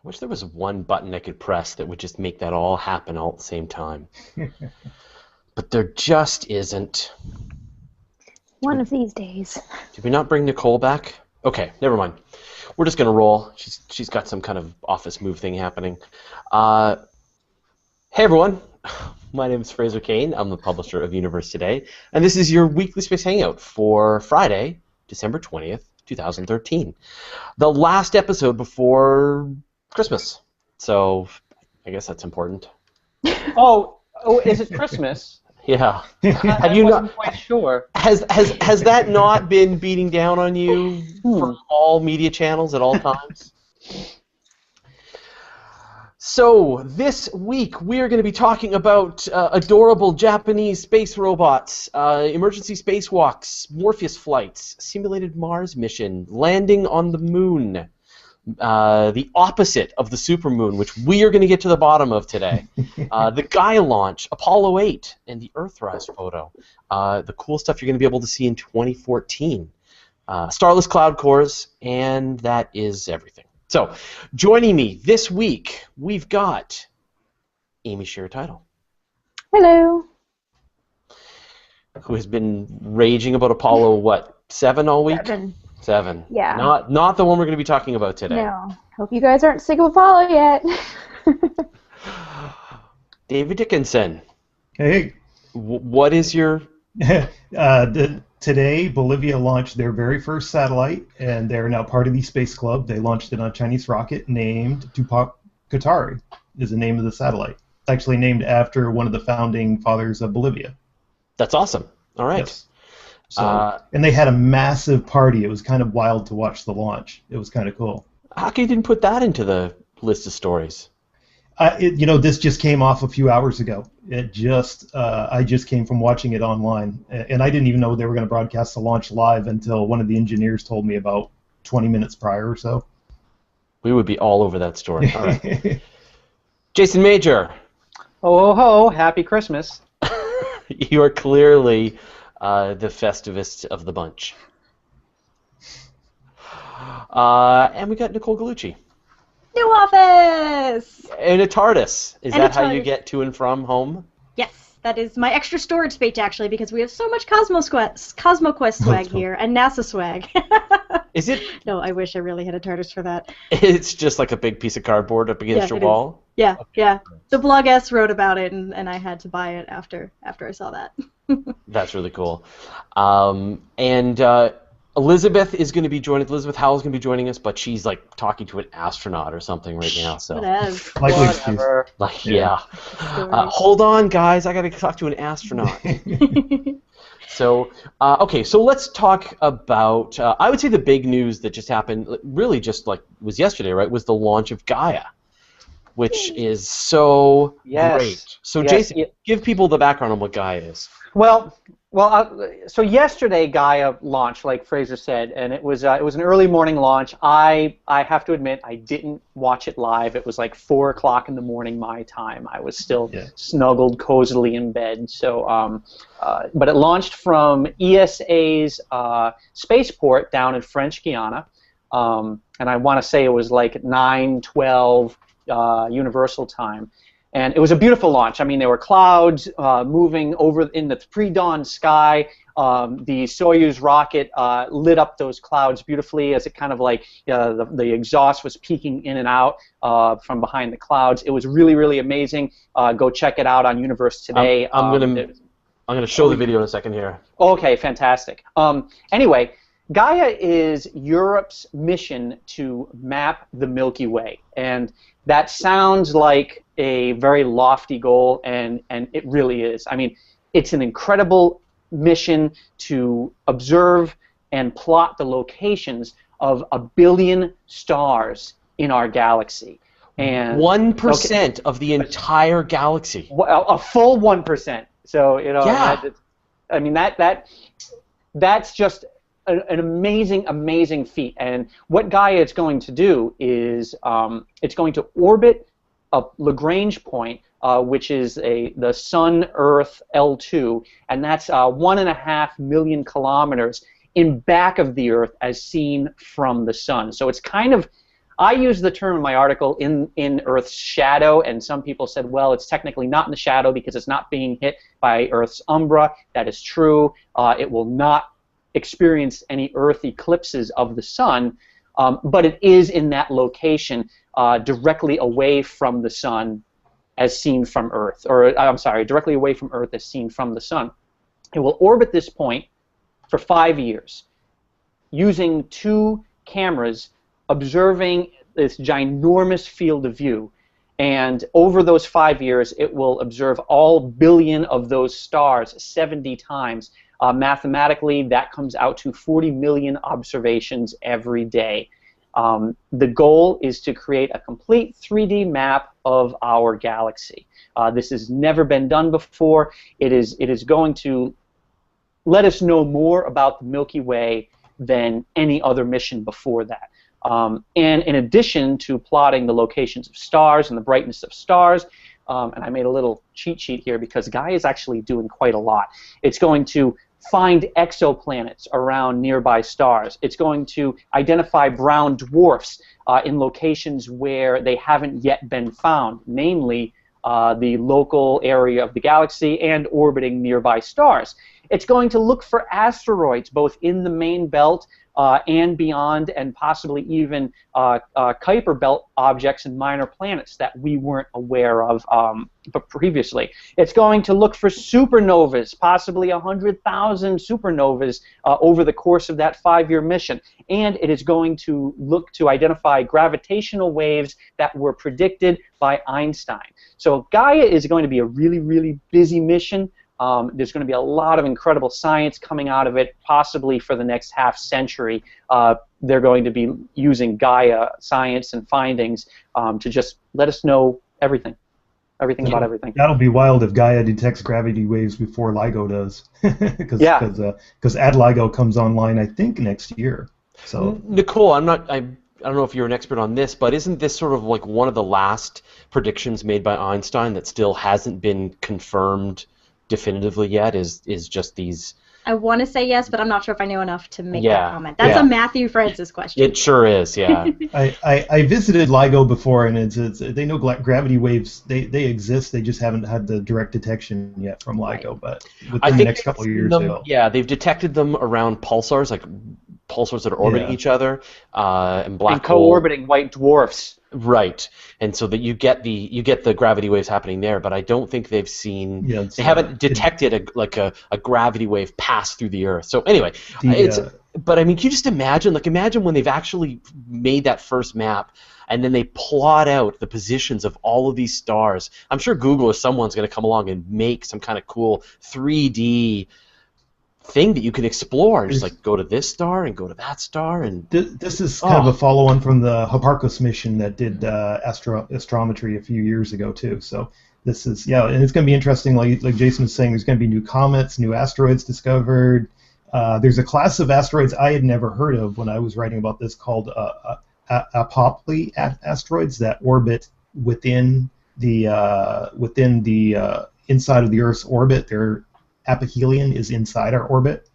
I wish there was one button I could press that would just make that all happen all at the same time. But there just isn't. One of these days. Did we not bring Nicole back? Okay, never mind. We're just going to roll. She's got some kind of office move thing happening. Hey, everyone. My name is Fraser Cain. I'm the publisher of Universe Today, and this is your Weekly Space Hangout for Friday, December 20th, 2013. The last episode before Christmas. So I guess that's important. Oh, is it Christmas? Yeah. Have you not? Quite sure. Has that not been beating down on you from all media channels at all times? So this week we are going to be talking about adorable Japanese space robots, emergency spacewalks, Morpheus flights, simulated Mars mission, landing on the moon, the opposite of the supermoon, which we are going to get to the bottom of today, the Gaia launch, Apollo 8, and the Earthrise photo, the cool stuff you're going to be able to see in 2014, starless cloud cores, and that is everything. So, joining me this week, we've got Amy Shearer-Tidal. Hello. Who has been raging about Apollo, what, 7 all week? 7. Yeah. Not the one we're going to be talking about today. No. Hope you guys aren't sick of Apollo yet. David Dickinson. Hey. What is your... Today, Bolivia launched their very first satellite, and they're now part of the Space Club. They launched it on a Chinese rocket named Tupac Katari, is the name of the satellite. It's actually named after one of the founding fathers of Bolivia. That's awesome. All right. Yes. So, and they had a massive party. It was kind of wild to watch the launch. It was kind of cool. How come you didn't put that into the list of stories? This just came off a few hours ago. I just came from watching it online, and I didn't even know they were going to broadcast the launch live until one of the engineers told me about 20 minutes prior or so. We would be all over that story. All right. Jason Major. Oh ho! Happy Christmas. You are clearly the festivist of the bunch. And we got Nicole Gallucci. New office! And a TARDIS. Is And that a how you TARDIS. get to and from home? Yes, that is my extra storage space, actually, because we have so much CosmoQuest swag here, and NASA swag. Is it? No, I wish I really had a TARDIS for that. It's just like a big piece of cardboard up against your it is. wall? Yeah, yeah. The Blog S wrote about it, and I had to buy it after I saw that. That's really cool. Elizabeth is going to be joining. Elizabeth Howell is going to be joining us, but she's like talking to an astronaut or something right now. So, Likely excuse. like, yeah. Hold on, guys. I got to talk to an astronaut. So, okay. So let's talk about. I would say the big news that just happened, really, just like was yesterday, right? Was the launch of Gaia, which is so great. So, Yes. Jason, give people the background on what Gaia is. So yesterday Gaia launched, like Fraser said, and it was an early morning launch. I have to admit I didn't watch it live. It was like 4 o'clock in the morning my time. I was still snuggled cozily in bed. So, but it launched from ESA's spaceport down in French Guiana, and I want to say it was like 9:12 Universal Time. And it was a beautiful launch. I mean, there were clouds moving over in the pre-dawn sky. The Soyuz rocket lit up those clouds beautifully as it kind of like the exhaust was peeking in and out from behind the clouds. It was really, really amazing. Go check it out on Universe Today. I'm gonna show the video in a second here. Okay, fantastic. Anyway, Gaia is Europe's mission to map the Milky Way, and that sounds like a very lofty goal, and it really is. I mean, it's an incredible mission to observe and plot the locations of 1 billion stars in our galaxy. And 1% of the entire galaxy. A full 1%. So I mean that's just an amazing feat. And what Gaia is going to do is it's going to orbit a Lagrange point, which is the Sun-Earth L2, and that's 1.5 million kilometers in back of the Earth as seen from the Sun. So it's kind of I use the term in my article in Earth's shadow, and some people said, well, it's technically not in the shadow because it's not being hit by Earth's umbra. That is true. It will not experience any Earth eclipses of the sun, but it is in that location directly away from the sun as seen from Earth, or I'm sorry, directly away from Earth as seen from the sun. It will orbit this point for 5 years using 2 cameras observing this ginormous field of view, and over those 5 years it will observe all billion of those stars 70 times. Mathematically, that comes out to 40 million observations every day. The goal is to create a complete 3D map of our galaxy. This has never been done before. It is going to let us know more about the Milky Way than any other mission before that. And in addition to plotting the locations of stars and the brightness of stars, and I made a little cheat sheet here because Gaia is actually doing quite a lot. It's going to find exoplanets around nearby stars. It's going to identify brown dwarfs in locations where they haven't yet been found, namely the local area of the galaxy and orbiting nearby stars. It's going to look for asteroids both in the main belt and beyond, and possibly even Kuiper belt objects and minor planets that we weren't aware of but previously. It's going to look for supernovas, possibly 100,000 supernovas over the course of that 5-year mission. And it is going to look to identify gravitational waves that were predicted by Einstein. So Gaia is going to be a really, really busy mission. There's going to be a lot of incredible science coming out of it, possibly for the next half century. They're going to be using Gaia science and findings to just let us know everything about everything. That'll be wild if Gaia detects gravity waves before LIGO does, because Ad LIGO comes online, I think, next year. So Nicole, I don't know if you're an expert on this, but isn't this sort of like one of the last predictions made by Einstein that still hasn't been confirmed definitively yet? Is just these? I want to say yes, but I'm not sure if I know enough to make that comment. That's a Matthew Francis question. It sure is, yeah. I visited LIGO before, and they know gravity waves. They exist. They just haven't had the direct detection yet from LIGO. But within the next couple of years, they will. Yeah, they've detected them around pulsars, like pulsars that are orbiting each other, and black and co-orbiting white dwarfs. Right, and so that you get the gravity waves happening there, but I don't think they've seen. Yeah, they haven't detected a gravity wave pass through the Earth. So anyway, but I mean, can you just imagine? Like, imagine when they've actually made that first map, and then they plot out the positions of all of these stars. I'm sure Google or someone's going to come along and make some kind of cool 3D thing that you can explore. Just like go to this star and go to that star, and this is kind of a follow-on from the Hipparcos mission that did astrometry a few years ago too. So this is and it's going to be interesting. Like Jason was saying, there's going to be new comets, new asteroids discovered. There's a class of asteroids I had never heard of when I was writing about this called Apophili asteroids that orbit within the inside of the Earth's orbit. They're apohelion is inside our orbit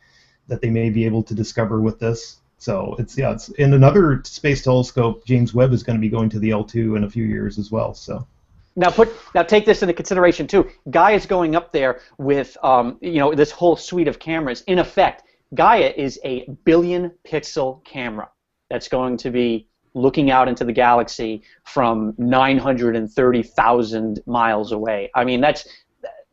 that they may be able to discover with this. So it's in another space telescope. James Webb is going to be going to the L2 in a few years as well. So now take this into consideration too. Gaia is going up there with this whole suite of cameras. In effect, Gaia is a 1 billion pixel camera that's going to be looking out into the galaxy from 930,000 miles away. I mean,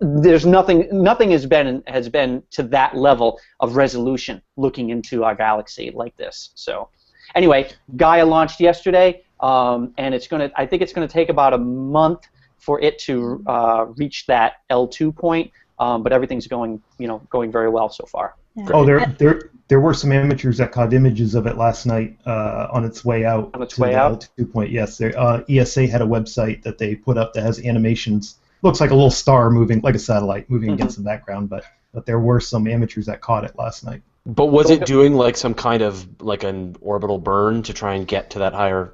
there's nothing has been to that level of resolution looking into our galaxy like this. So anyway, Gaia launched yesterday, and I think it's going to take about a month for it to reach that L2 point, but everything's going very well so far. Yeah. Oh, there were some amateurs that caught images of it last night on its way out. On its way out? L2 point, yes. ESA had a website that they put up that has animations. Looks like a little star moving, like a satellite moving against the background, but there were some amateurs that caught it last night. But was it doing like some kind of like an orbital burn to try and get to that higher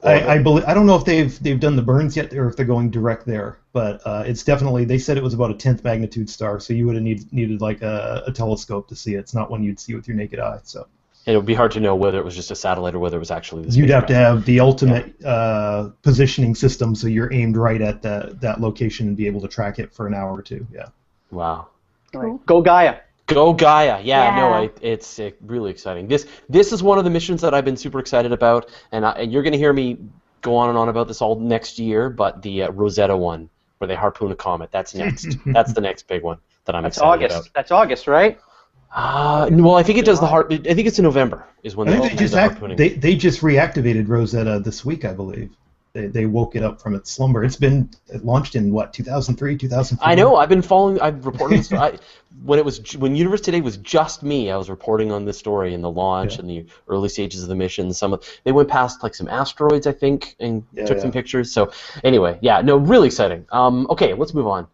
orbit? I don't know if they've done the burns yet or if they're going direct there, but it's definitely, they said it was about a 10th magnitude star, so you would have needed like a telescope to see it. It's not one you'd see with your naked eye. So And it would be hard to know whether it was just a satellite or whether it was actually the You'd have to spacecraft. have the ultimate positioning system, so you're aimed right at that location and be able to track it for an hour or two. Yeah. Wow. Right. Go Gaia. Go Gaia! Yeah, Yeah. no, it's really exciting. This is one of the missions that I've been super excited about, and you're going to hear me go on and on about this all next year. But the Rosetta one, where they harpoon a comet, that's next. That's the next big one that I'm That's excited August. about. That's August, right? Well, I think it does I think it's in November is when I they think do the harpooning. they just reactivated Rosetta this week, I believe. They woke it up from its slumber. It launched in what, 2003, 2004? I know. I've been following. I've reported this. When Universe Today was just me, I was reporting on this story and the launch and the early stages of the mission. They went past like some asteroids, I think, and took some pictures. So anyway, really exciting. Okay, let's move on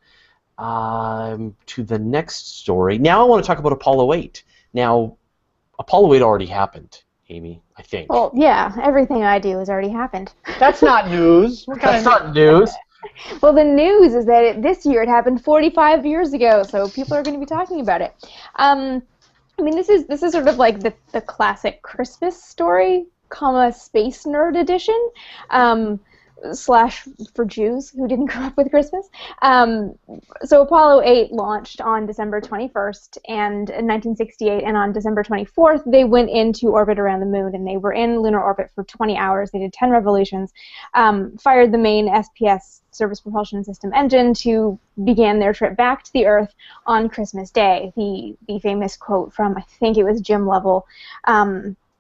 to the next story. Now I want to talk about Apollo 8. Now, Apollo 8 already happened, Amy, I think. Well, yeah, everything I do has already happened. That's not news. That's not news. Well, the news is that this year it happened 45 years ago, so people are going to be talking about it. I mean, this is sort of like the classic Christmas story, space nerd edition. Slash for Jews who didn't grow up with Christmas. So Apollo 8 launched on December 21st and in 1968, and on December 24th they went into orbit around the moon, and they were in lunar orbit for 20 hours. They did 10 revolutions, fired the main SPS Service Propulsion System engine to begin their trip back to the Earth on Christmas Day. The famous quote from, I think it was Jim Lovell,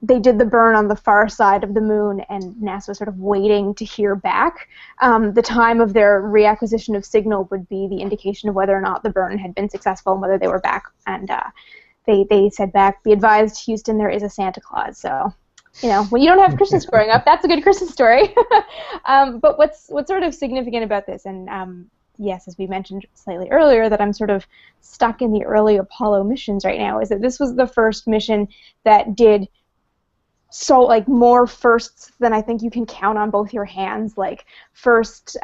they did the burn on the far side of the moon, and NASA was sort of waiting to hear back. The time of their reacquisition of signal would be the indication of whether or not the burn had been successful and whether they were back. And they said back, "Be advised, Houston, there is a Santa Claus." So, when you don't have Christmas growing up, that's a good Christmas story. But what's sort of significant about this, and yes, as we mentioned slightly earlier, that I'm sort of stuck in the early Apollo missions right now, is that this was the first mission that did more firsts than I think you can count on both your hands. Like first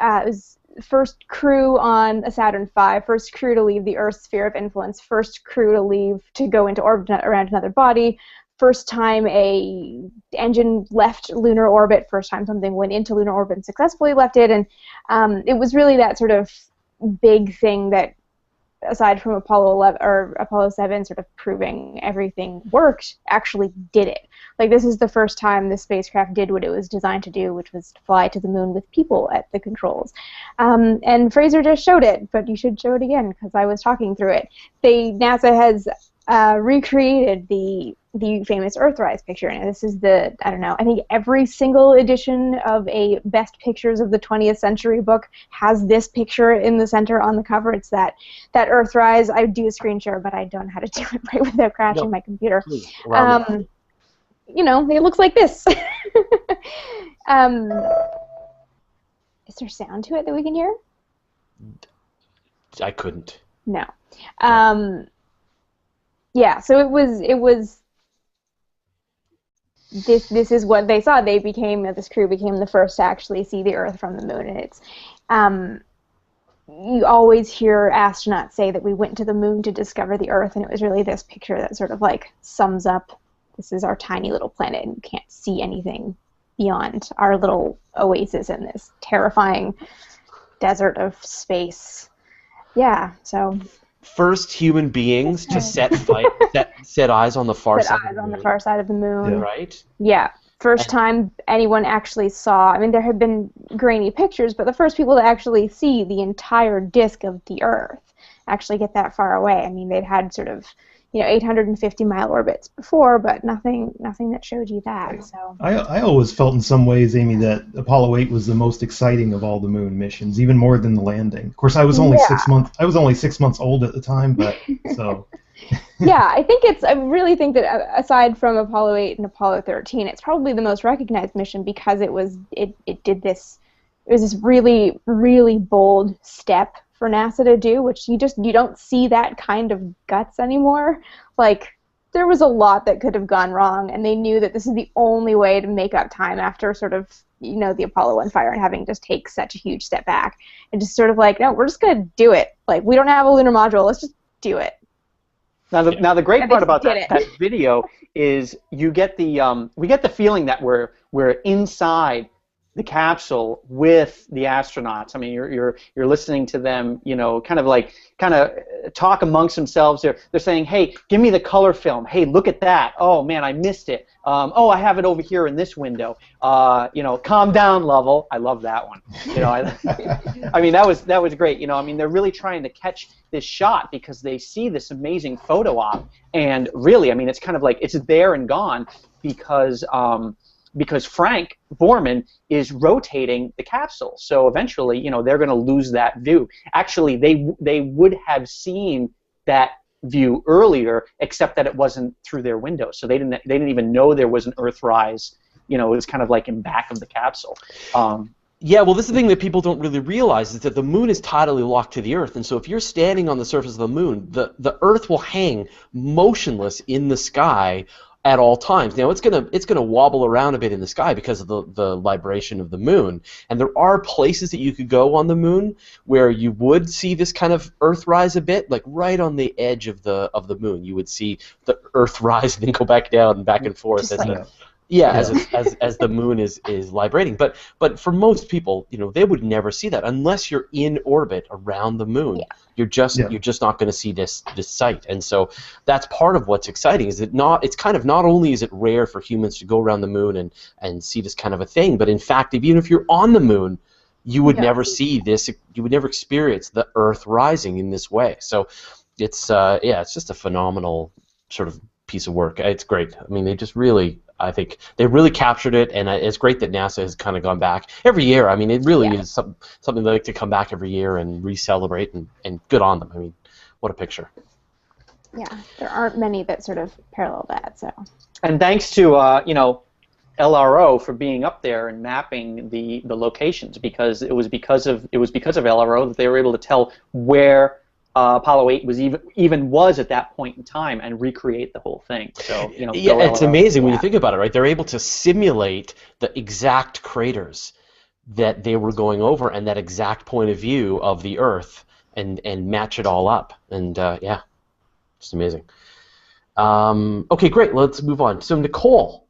crew on a Saturn V, first crew to leave the Earth's sphere of influence, first crew to go into orbit around another body, first time a engine left lunar orbit, first time something went into lunar orbit and successfully left it, and it was really that sort of big thing that, aside from Apollo 11 or Apollo 7 sort of proving everything worked, actually did it. Like, this is the first time the spacecraft did what it was designed to do, which was to fly to the moon with people at the controls. And Fraser just showed it, but you should show it again because I was talking through it. NASA has recreated the famous Earthrise picture, and this is I think every single edition of a Best Pictures of the 20th Century book has this picture in the center on the cover. It's that Earthrise. I do a screen share, but I don't know how to do it right without crashing my computer. It looks like this. Is there sound to it that we can hear? I couldn't. No. Yeah, so it was this is what they saw. This crew became the first to actually see the Earth from the moon, and it's you always hear astronauts say that we went to the moon to discover the Earth, and it was really this picture that sort of like sums up, this is our tiny little planet, and you can't see anything beyond our little oasis in this terrifying desert of space. Yeah, so First human beings to set eyes on the far side. Set eyes on the far side of the moon. Yeah. Right? Yeah. First time anyone actually saw, I mean, there had been grainy pictures, but the first people to actually see the entire disk of the Earth, actually get that far away. I mean, they'd had sort of, 850-mile orbits before, but nothing that showed you that. So I always felt in some ways, Amy, that Apollo 8 was the most exciting of all the moon missions, even more than the landing. Of course, I was only 6 months. I was only 6 months old at the time, but so. Yeah, I really think that aside from Apollo 8 and Apollo 13, it's probably the most recognized mission because it was this really, really bold step for NASA to do, which you don't see that kind of guts anymore. Like, there was a lot that could have gone wrong, and they knew that this is the only way to make up time after sort of, the Apollo 1 fire and having just take such a huge step back, and just sort of like, no, we're just going to do it. Like, we don't have a lunar module, let's just do it. Now the great And part they about did that it. video is you get the we get the feeling that we're inside the capsule with the astronauts. I mean, you're listening to them, kind of talk amongst themselves. They're saying, "Hey, give me the color film. Hey, look at that. Oh man, I missed it. Oh, I have it over here in this window. Calm down, Lovell." I love that one. I mean, that was great. I mean, they're really trying to catch this shot because they see this amazing photo op, and really, I mean, it's kind of like it's there and gone because Frank Borman is rotating the capsule. So eventually, they're going to lose that view. Actually, they would have seen that view earlier, except that it wasn't through their window. So they didn't even know there was an Earthrise. It was kind of like in back of the capsule. Yeah, well, this is the thing that people don't really realize is that the moon is tidally locked to the Earth, and so if you're standing on the surface of the moon, the Earth will hang motionless in the sky at all times. Now it's gonna wobble around a bit in the sky because of the libration of the moon, and there are places that you could go on the moon where you would see this kind of Earth rise a bit, like right on the edge of the moon. You would see the Earth rise and then go back down and back and forth. Just like, As the moon is librating, but for most people, they would never see that unless you're in orbit around the moon. Yeah. You're just not going to see this sight, and so that's part of what's exciting. It's kind of not only is it rare for humans to go around the moon and see this kind of a thing, but in fact, even if you're on the moon, you would never see this. You would never experience the Earth rising in this way. So it's it's just a phenomenal sort of piece of work. It's great. I mean, I think they really captured it, and it's great that NASA has kind of gone back every year. I mean, it really is something they like to come back every year and re-celebrate, and good on them. I mean, what a picture. Yeah, there aren't many that sort of parallel that. So. And thanks to LRO for being up there and mapping the locations, because it was because of LRO that they were able to tell where Apollo 8 was was at that point in time and recreate the whole thing. So it's amazing when you think about it, right? They're able to simulate the exact craters that they were going over and that exact point of view of the Earth and match it all up. And just amazing. Okay, great. Let's move on. So Nicole,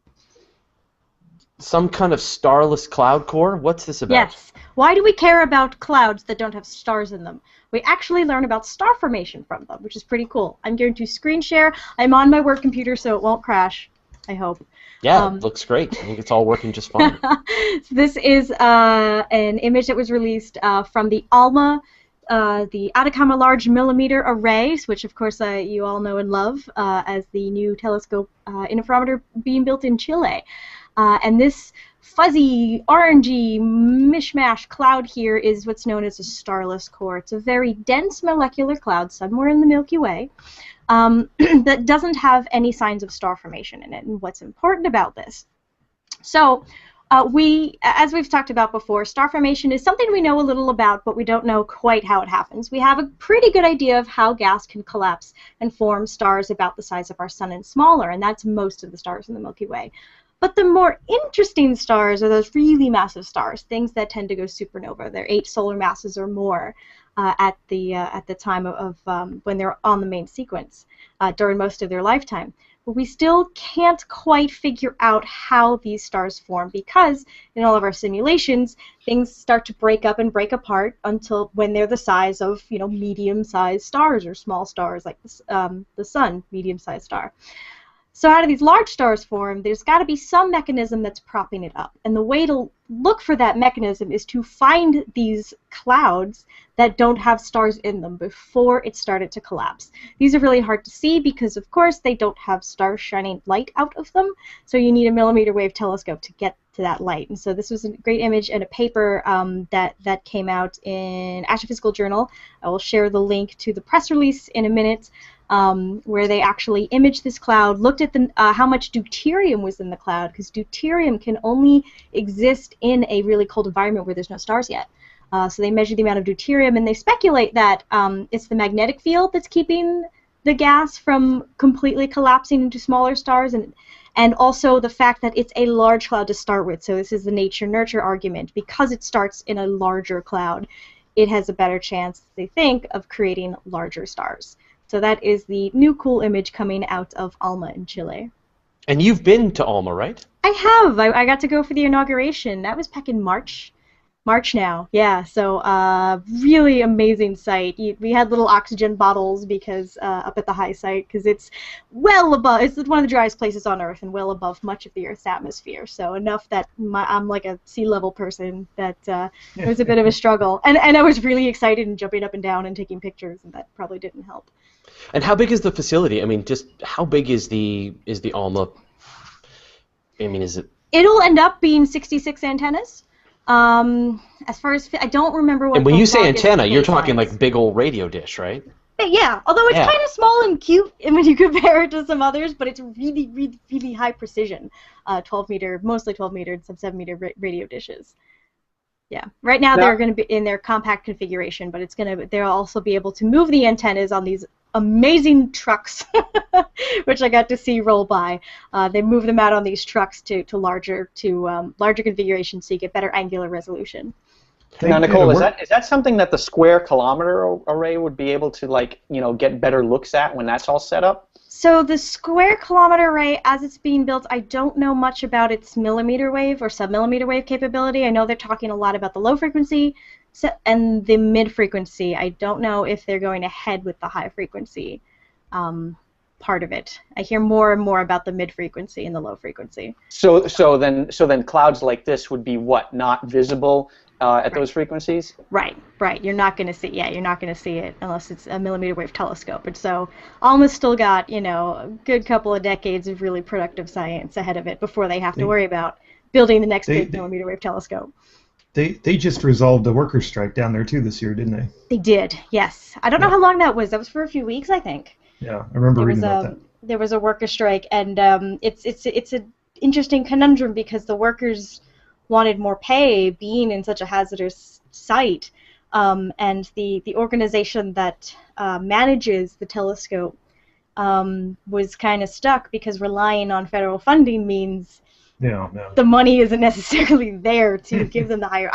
some kind of starless cloud core. What's this about? Yes. Why do we care about clouds that don't have stars in them? We actually learn about star formation from them, which is pretty cool. I'm going to screen share. I'm on my work computer, so it won't crash, I hope. Yeah, it looks great. I think it's all working just fine. So this is an image that was released from the ALMA, the Atacama Large Millimeter Array, which of course you all know and love as the new telescope interferometer being built in Chile. And this fuzzy, orangey, mishmash cloud here is what's known as a starless core. It's a very dense molecular cloud somewhere in the Milky Way that doesn't have any signs of star formation in it. And what's important about this? So as we've talked about before, star formation is something we know a little about, but we don't know quite how it happens. We have a pretty good idea of how gas can collapse and form stars about the size of our sun and smaller, and that's most of the stars in the Milky Way. But the more interesting stars are those really massive stars, things that tend to go supernova. They're 8 solar masses or more at the time of when they're on the main sequence during most of their lifetime. But we still can't quite figure out how these stars form because in all of our simulations, things start to break up and break apart until when they're the size of medium-sized stars or small stars like the sun, medium-sized star. So how do these large stars form? There's got to be some mechanism that's propping it up. And the way to look for that mechanism is to find these clouds that don't have stars in them before it started to collapse. These are really hard to see because, of course, they don't have stars shining light out of them. So you need a millimeter wave telescope to get to that light. And so this was a great image and a paper that came out in Astrophysical Journal. I will share the link to the press release in a minute. Where they actually imaged this cloud, looked at how much deuterium was in the cloud, because deuterium can only exist in a really cold environment where there's no stars yet. So they measured the amount of deuterium, and they speculate that it's the magnetic field that's keeping the gas from completely collapsing into smaller stars, and also the fact that it's a large cloud to start with. So this is the nature-nurture argument. Because it starts in a larger cloud, it has a better chance, they think, of creating larger stars. So that is the new cool image coming out of Alma in Chile. And you've been to Alma, right? I have. I got to go for the inauguration. That was back in March. March now, yeah. So really amazing site. We had little oxygen bottles because up at the high site, because it's well above. It's one of the driest places on Earth and well above much of the Earth's atmosphere. So enough that I'm like a sea level person that it was a bit of a struggle. And I was really excited and jumping up and down and taking pictures, and that probably didn't help. And how big is the facility? I mean, just how big is the Alma? I mean, is it? It'll end up being 66 antennas. As far as I don't remember what. And when the you say antenna, you're baselines. talking like big old radio dish, right? Yeah, although it's kind of small and cute when you compare it to some others, but it's really, really, really high precision. 12 meter, mostly 12 meter and some 7 meter radio dishes. Yeah. Right now they're going to be in their compact configuration, but they'll also be able to move the antennas on these amazing trucks, which I got to see roll by. They move them out on these trucks to larger configurations, so you get better angular resolution. Now, Nicole, is that something that the square kilometer array would be able to get better looks at when that's all set up? So the square kilometer array, as it's being built, I don't know much about its millimeter wave or submillimeter wave capability. I know they're talking a lot about the low frequency and the mid frequency. I don't know if they're going ahead with the high frequency part of it. I hear more and more about the mid frequency and the low frequency. So then clouds like this would be what, not visible at those frequencies? Right. You're not going to see. Yeah, you're not going to see it unless it's a millimeter wave telescope. And so Alma's still got a good couple of decades of really productive science ahead of it before they have to worry about building the next big millimeter wave telescope. They just resolved a workers' strike down there too this year, didn't they? They did. Yes. I don't know how long that was. That was for a few weeks, I think. Yeah, I remember reading about that. There was a workers' strike, and it's an interesting conundrum because the workers wanted more pay being in such a hazardous site, and the organization that manages the telescope was kind of stuck because relying on federal funding means the money isn't necessarily there to give them the higher.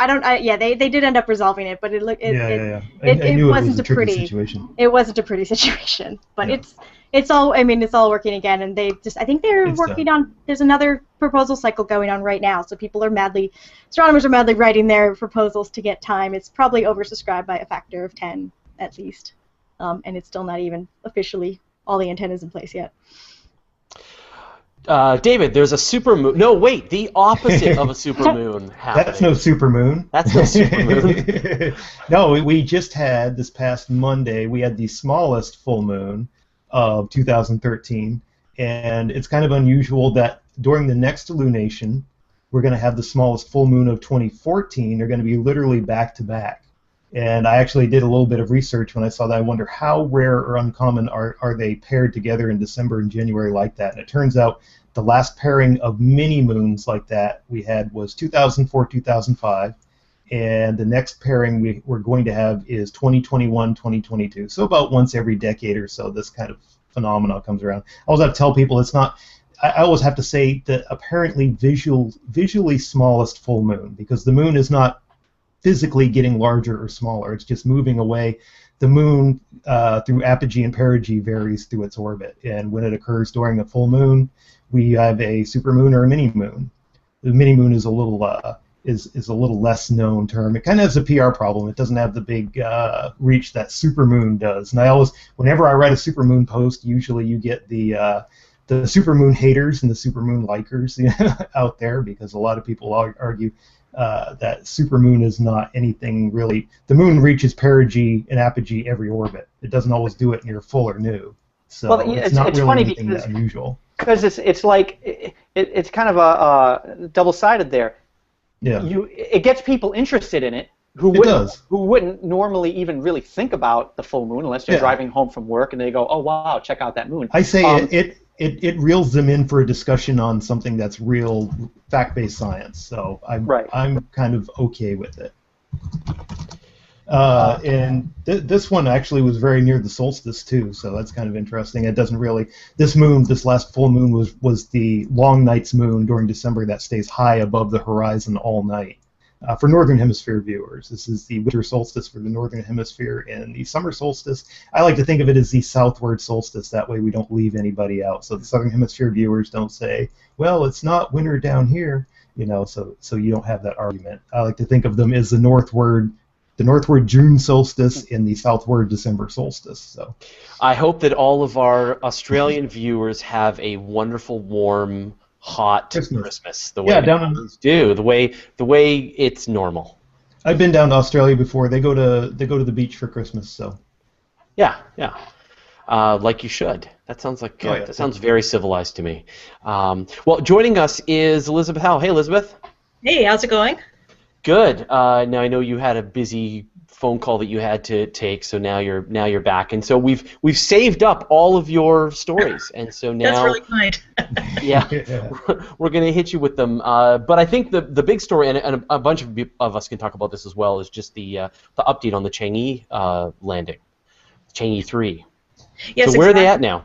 They did end up resolving it, but it wasn't a pretty situation. It wasn't a pretty situation, but it's all working again, and I think they're working on. There's another proposal cycle going on right now, so astronomers are madly writing their proposals to get time. It's probably oversubscribed by a factor of 10 at least, and it's still not even officially all the antennas in place yet. David, there's a supermoon. No, wait, the opposite of a supermoon happening. That's no supermoon. That's no supermoon. No, we just had, this past Monday, we had the smallest full moon of 2013, and it's kind of unusual that during the next lunation, we're going to have the smallest full moon of 2014. They're going to be literally back-to-back. And I actually did a little bit of research when I saw that. I wonder how rare or uncommon are they paired together in December and January like that. And it turns out the last pairing of mini-moons like that we had was 2004-2005. And the next pairing we're going to have is 2021-2022. So about once every decade or so, this kind of phenomenon comes around. I always have to tell people it's not. I always have to say the apparently visually smallest full moon, because the moon is not physically getting larger or smaller. It's just moving away. The moon, through apogee and perigee, varies through its orbit. And when it occurs during a full moon, we have a supermoon or a mini-moon. The mini-moon is a little is a little less known term. It kind of has a PR problem. It doesn't have the big reach that supermoon does. And whenever I write a supermoon post, usually you get the supermoon haters and the supermoon likers out there, because a lot of people argue that supermoon is not anything really. The moon reaches perigee and apogee every orbit. It doesn't always do it near full or new. So it's not really anything that unusual. Because it's like it's kind of a double-sided there. Yeah. It gets people interested in it who wouldn't normally even really think about the full moon unless they're driving home from work and they go, oh wow, check out that moon. I say it reels them in for a discussion on something that's real fact-based science. So I'm kind of okay with it. And this one actually was very near the solstice too, so that's kind of interesting. It doesn't really. This last full moon was the long night's moon during December that stays high above the horizon all night. for Northern Hemisphere viewers. This is the winter solstice for the Northern Hemisphere, and the summer solstice, I like to think of it as the southward solstice. That way we don't leave anybody out. So the Southern Hemisphere viewers don't say, well, it's not winter down here, so you don't have that argument. I like to think of them as the northward June solstice and the southward December solstice. So I hope that all of our Australian viewers have a wonderful, warm, hot Christmas. The way the way it's normal. I've been down to Australia before. They go to the beach for Christmas. So yeah. Like you should. That sounds like that sounds very civilized to me. Well, joining us is Elizabeth Howe. Hey, Elizabeth. Hey, how's it going? Good. Now I know you had a busy phone call that you had to take, so now you're back, and so we've saved up all of your stories, and so now that's really kind. Yeah, we're gonna hit you with them. But I think the big story, and a bunch of us can talk about this as well, is just the update on the Chang'e landing, Chang'e 3. Yes, so where are they at now?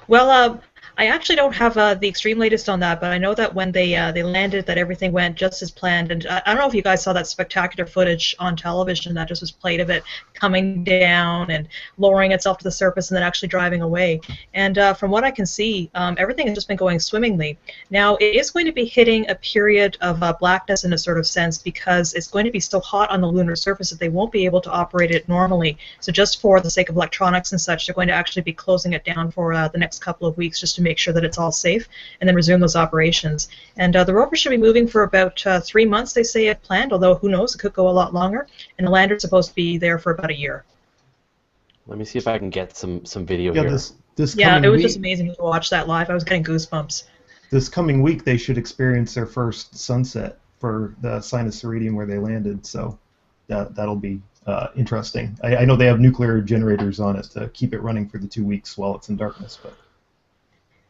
Well, I actually don't have the extreme latest on that, but I know that when they landed, that everything went just as planned. And I don't know if you guys saw that spectacular footage on television that just was played of it coming down and lowering itself to the surface and then actually driving away. And from what I can see, everything has just been going swimmingly. Now, it is going to be hitting a period of blackness in a sort of sense because it's going to be still hot on the lunar surface that they won't be able to operate it normally. So just for the sake of electronics and such, they're going to actually be closing it down for the next couple of weeks just to make sure that it's all safe, and then resume those operations. And the rover should be moving for about 3 months, they say, as planned, although who knows, it could go a lot longer. And the lander's supposed to be there for about a year. Let me see if I can get some video here. It was just amazing to watch that live. I was getting goosebumps. This coming week, they should experience their first sunset for the Sinus Ceridian where they landed, so that'll be interesting. I know they have nuclear generators on it to keep it running for the 2 weeks while it's in darkness, but.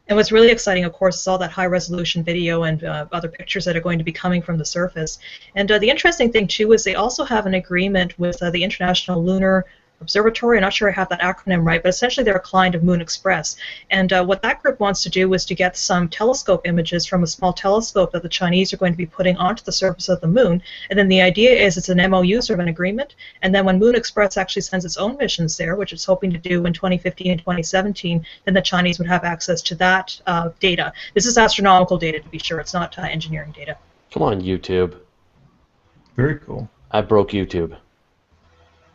And what's really exciting, of course, is all that high-resolution video and other pictures that are going to be coming from the surface. And the interesting thing, too, is they also have an agreement with the International Lunar Observatory. I'm not sure I have that acronym right, but essentially they're a client of Moon Express. And what that group wants to do is to get some telescope images from a small telescope that the Chinese are going to be putting onto the surface of the Moon. And then the idea is it's an MOU, sort of an agreement. And then when Moon Express actually sends its own missions there, which it's hoping to do in 2015 and 2017, then the Chinese would have access to that data. This is astronomical data, to be sure. It's not engineering data. Come on, YouTube. Very cool. I broke YouTube.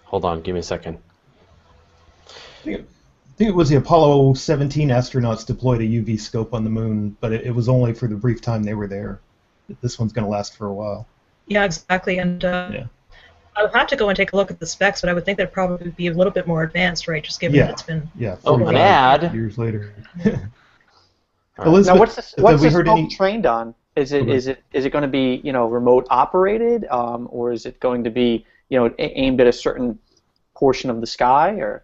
Hold on, give me a second. I think it was the Apollo 17 astronauts deployed a UV scope on the moon, but it was only for the brief time they were there. This one's going to last for a while. Yeah, exactly. And I would have to go and take a look at the specs, but I would think that'd probably be a little bit more advanced, right? Just given that it's been an ad years later. Right. Now, what's the scope trained on? Is it going to be remote operated, or is it going to be aimed at a certain portion of the sky, or?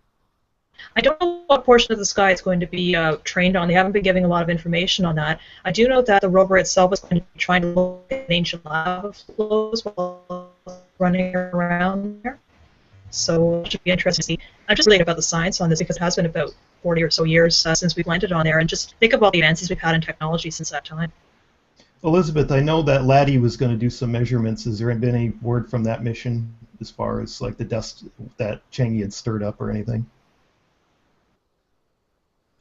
I don't know what portion of the sky it's going to be trained on. They haven't been giving a lot of information on that. I do know that the rover itself is going to be trying to look at ancient lava flows while running around there. So it should be interesting to see. I'm just related about the science on this because it has been about 40 or so years since we've landed on there, and just think of all the advances we've had in technology since that time. Elizabeth, I know that Laddie was going to do some measurements. Has there been any word from that mission as far as like the dust that Chang'e had stirred up or anything?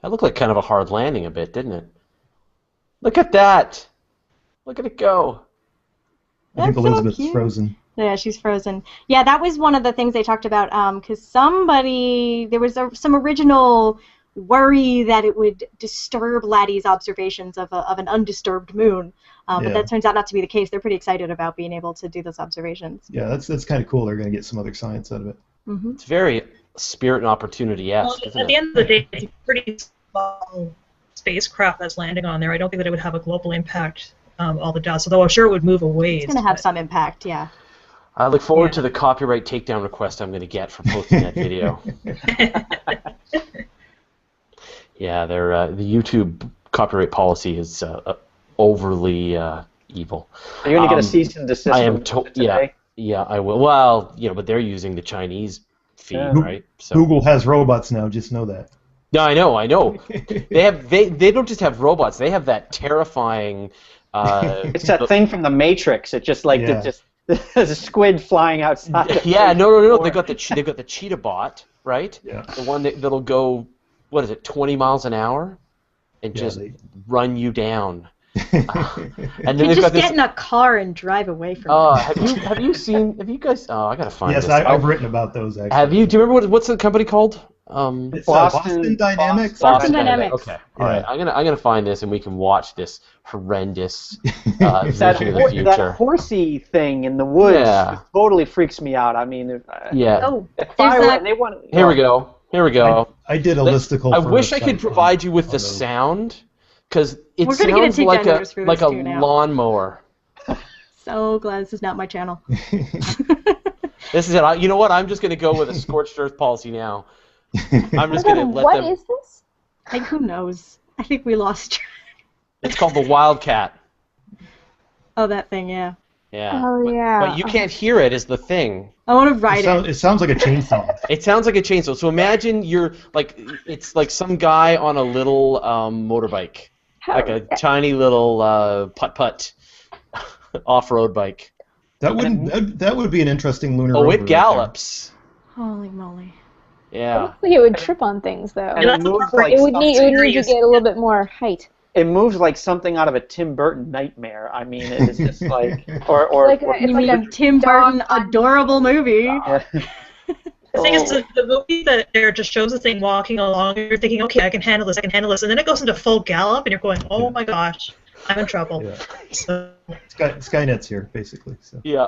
That looked like kind of a hard landing a bit, didn't it? Look at that! Look at it go! I think That's Elizabeth's so cute. frozen. Yeah, she's frozen. Yeah, that was one of the things they talked about, because there was some original worry that it would disturb Laddie's observations of an undisturbed moon, but that turns out not to be the case. They're pretty excited about being able to do those observations. Yeah, that's kind of cool. They're going to get some other science out of it. Mm-hmm. It's very Spirit and Opportunity-esque, isn't it? At the end of the day, it's a pretty small spacecraft that's landing on there. I don't think that it would have a global impact, all the dust, although I'm sure it would move away. It's going to have some impact, yeah. I look forward to the copyright takedown request I'm going to get for posting that video. Yeah, the YouTube copyright policy is overly evil. Are you going to get a cease and desist? I am yeah, I will. Well, but they're using the Chinese feed, right? So Google has robots now. Just know that. No, I know. They don't just have robots. They have that terrifying. It's that thing from the Matrix. It just There's a squid flying outside. Yeah, no. They've got the cheetah bot, right? Yeah. The one that'll go, what is it, 20 miles an hour, and just run you down. And then You they've got just this. get in a car and drive away from it. Have you guys? Oh, I gotta find Yes, this. I've written about those actually. Have you? Do you remember what's the company called? It's Boston Dynamics. Boston Dynamics. Okay. All right. I'm gonna find this, and we can watch this horrendous That, vision of the that future. horsey thing in the woods Yeah. totally freaks me out. I mean, Yeah. Oh, if I there's were, a- they want. Here we go. I did a listicle. I for wish a I could site provide you with on the those. sound, because it We're gonna get sounds into like genders for a this too now. lawnmower. So glad this is not my channel. This is it. You know what? I'm just gonna go with a scorched earth policy now. I'm just gonna let What them. is this? Like, who knows? I think we lost track. It's called the Wildcat. Oh, that thing, yeah. Yeah. Oh, yeah. But you can't hear it. Is the thing. I want to ride it. It sounds like a chainsaw. It sounds like a chainsaw. So imagine it's like some guy on a little motorbike, like a tiny little putt-putt off-road bike. That would be an interesting lunar. Oh, rover it right gallops. Holy moly. It Yeah. looks like it would trip on things, though. And it moves like It would need to something- get a little bit more height. It moves like something out of a Tim Burton nightmare. I mean, it is just like, or Like or- It's You like mean a Tim Burton adorable movie? yeah. The thing is, the movie that there just shows the thing walking along, and you're thinking, okay, I can handle this, and then it goes into full gallop, and you're going, oh my gosh, I'm in trouble. Yeah. So, Skynet's here, basically. So. Yeah.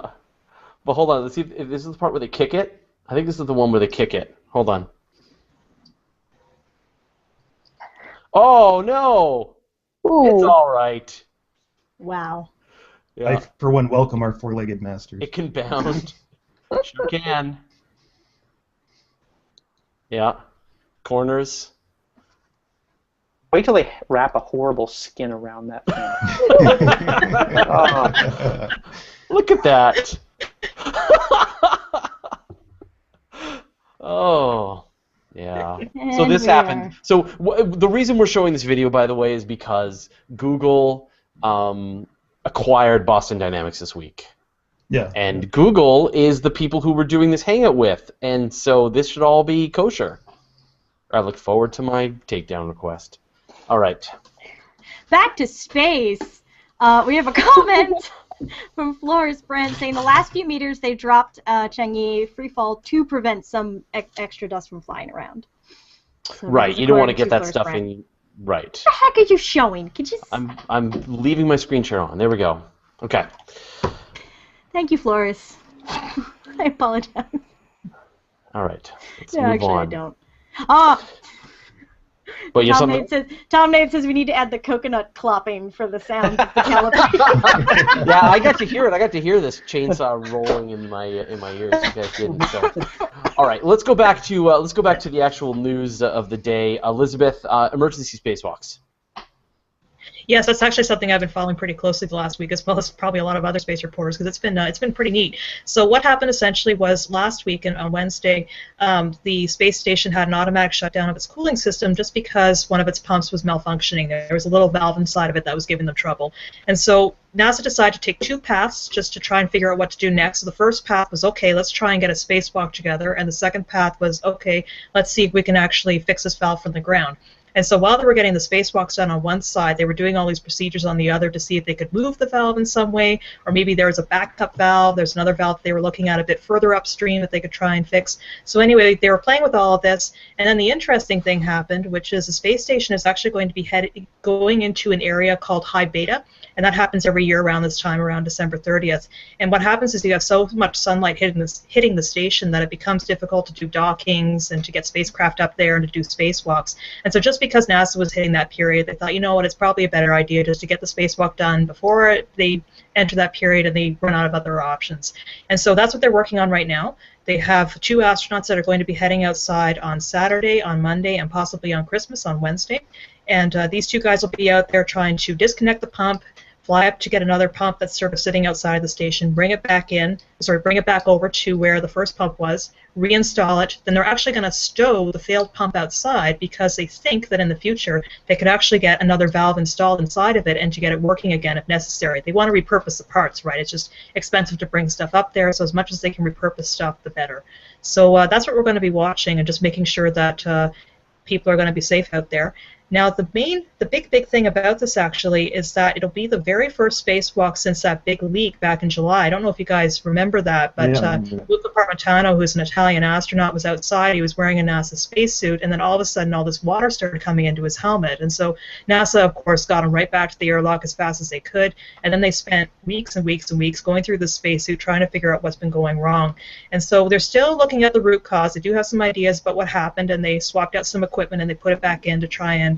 But hold on. Let's see if this is the part where they kick it. I think this is the one where they kick it. Hold on. Oh no! It's Ooh. all right. Wow. Yeah. I, for one, welcome our four-legged masters. It can bound. Sure can. Yeah. Corners. Wait till they wrap a horrible skin around that thing. Oh. Look at that. Oh. Yeah. So And this we happened. are- So the reason we're showing this video, by the way, is because Google acquired Boston Dynamics this week. Yeah. And Google is the people who we're doing this hangout with, and so this should all be kosher. I look forward to my takedown request. All right. Back to space. We have a comment from Flores Brent saying the last few meters they dropped Chang'e freefall to prevent some extra dust from flying around. So Right. that's You don't want to according get that Flores stuff Brent. in. Right. What the heck are you showing? Could you? I'm leaving my screen share on. There we go. Okay. Thank you, Flores. I apologize. All right. Let's No, move actually, on. I don't. Ah, But you have Tom something. Nate says we need to add the coconut clopping for the sound of the caliper. Yeah, I got to hear it. I got to hear this chainsaw rolling in my ears. You guys didn't. So. All right, let's go back to the actual news of the day. Elizabeth, emergency spacewalks. yes, that's actually something I've been following pretty closely the last week, as well as probably a lot of other space reporters, because it's been pretty neat. So what happened essentially was last week on Wednesday, the space station had an automatic shutdown of its cooling system just because one of its pumps was malfunctioning. There was a little valve inside of it that was giving them trouble, and so NASA decided to take two paths just to try and figure out what to do next. So the first path was, okay, let's try and get a spacewalk together, and the second path was, okay, let's see if we can actually fix this valve from the ground. And so while they were getting the spacewalks done on one side, they were doing all these procedures on the other to see if they could move the valve in some way, or maybe there was a backup valve, there's another valve they were looking at a bit further upstream that they could try and fix. So anyway, they were playing with all of this, and then the interesting thing happened, which is the space station is actually going to be going into an area called High Beta, and that happens every year around this time, around December 30th. And what happens is you have so much sunlight hitting the station that it becomes difficult to do dockings and to get spacecraft up there and to do spacewalks. And so just because NASA was hitting that period, they thought, you know what, it's probably a better idea just to get the spacewalk done before they enter that period and they run out of other options. And so that's what they're working on right now. They have 2 astronauts that are going to be heading outside on Saturday, on Monday, and possibly on Christmas on Wednesday. And these 2 guys will be out there trying to disconnect the pump, fly up to get another pump that's sort of sitting outside the station, bring it back over to where the first pump was, reinstall it. Then they're actually going to stow the failed pump outside because they think that in the future they could actually get another valve installed inside of it and to get it working again if necessary. They want to repurpose the parts, right? It's just expensive to bring stuff up there, so as much as they can repurpose stuff, the better. So that's what we're going to be watching and just making sure that people are going to be safe out there. Now, the big thing about this actually is that it'll be the very first spacewalk since that big leak back in July. I don't know if you guys remember that, but Luca Parmitano, who's an Italian astronaut, was outside. He was wearing a NASA spacesuit, and then all of a sudden, all this water started coming into his helmet. And so NASA, of course, got him right back to the airlock as fast as they could, and then they spent weeks and weeks and weeks going through the spacesuit trying to figure out what's been going wrong. And so they're still looking at the root cause. They do have some ideas about what happened, and they swapped out some equipment and they put it back in to try and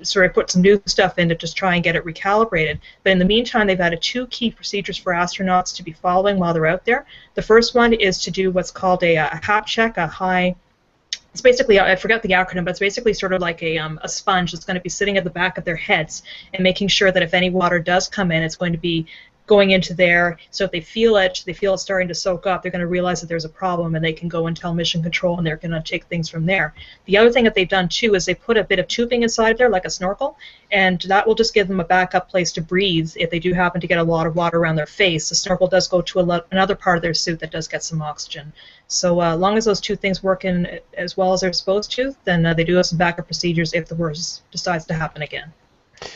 sort of put some new stuff in to just try and get it recalibrated. But in the meantime, they've added 2 key procedures for astronauts to be following while they're out there. The first one is to do what's called a HAP check, it's basically, I forgot the acronym, but it's basically sort of like a sponge that's going to be sitting at the back of their heads and making sure that if any water does come in, it's going to be going into there, so if they feel it starting to soak up, they're going to realize that there's a problem and they can go and tell mission control and they're going to take things from there. The other thing that they've done too is they put a bit of tubing inside there like a snorkel, and that will just give them a backup place to breathe if they do happen to get a lot of water around their face. The snorkel does go to another part of their suit that does get some oxygen. So as long as those 2 things work in as well as they're supposed to, then they do have some backup procedures if the worst decides to happen again.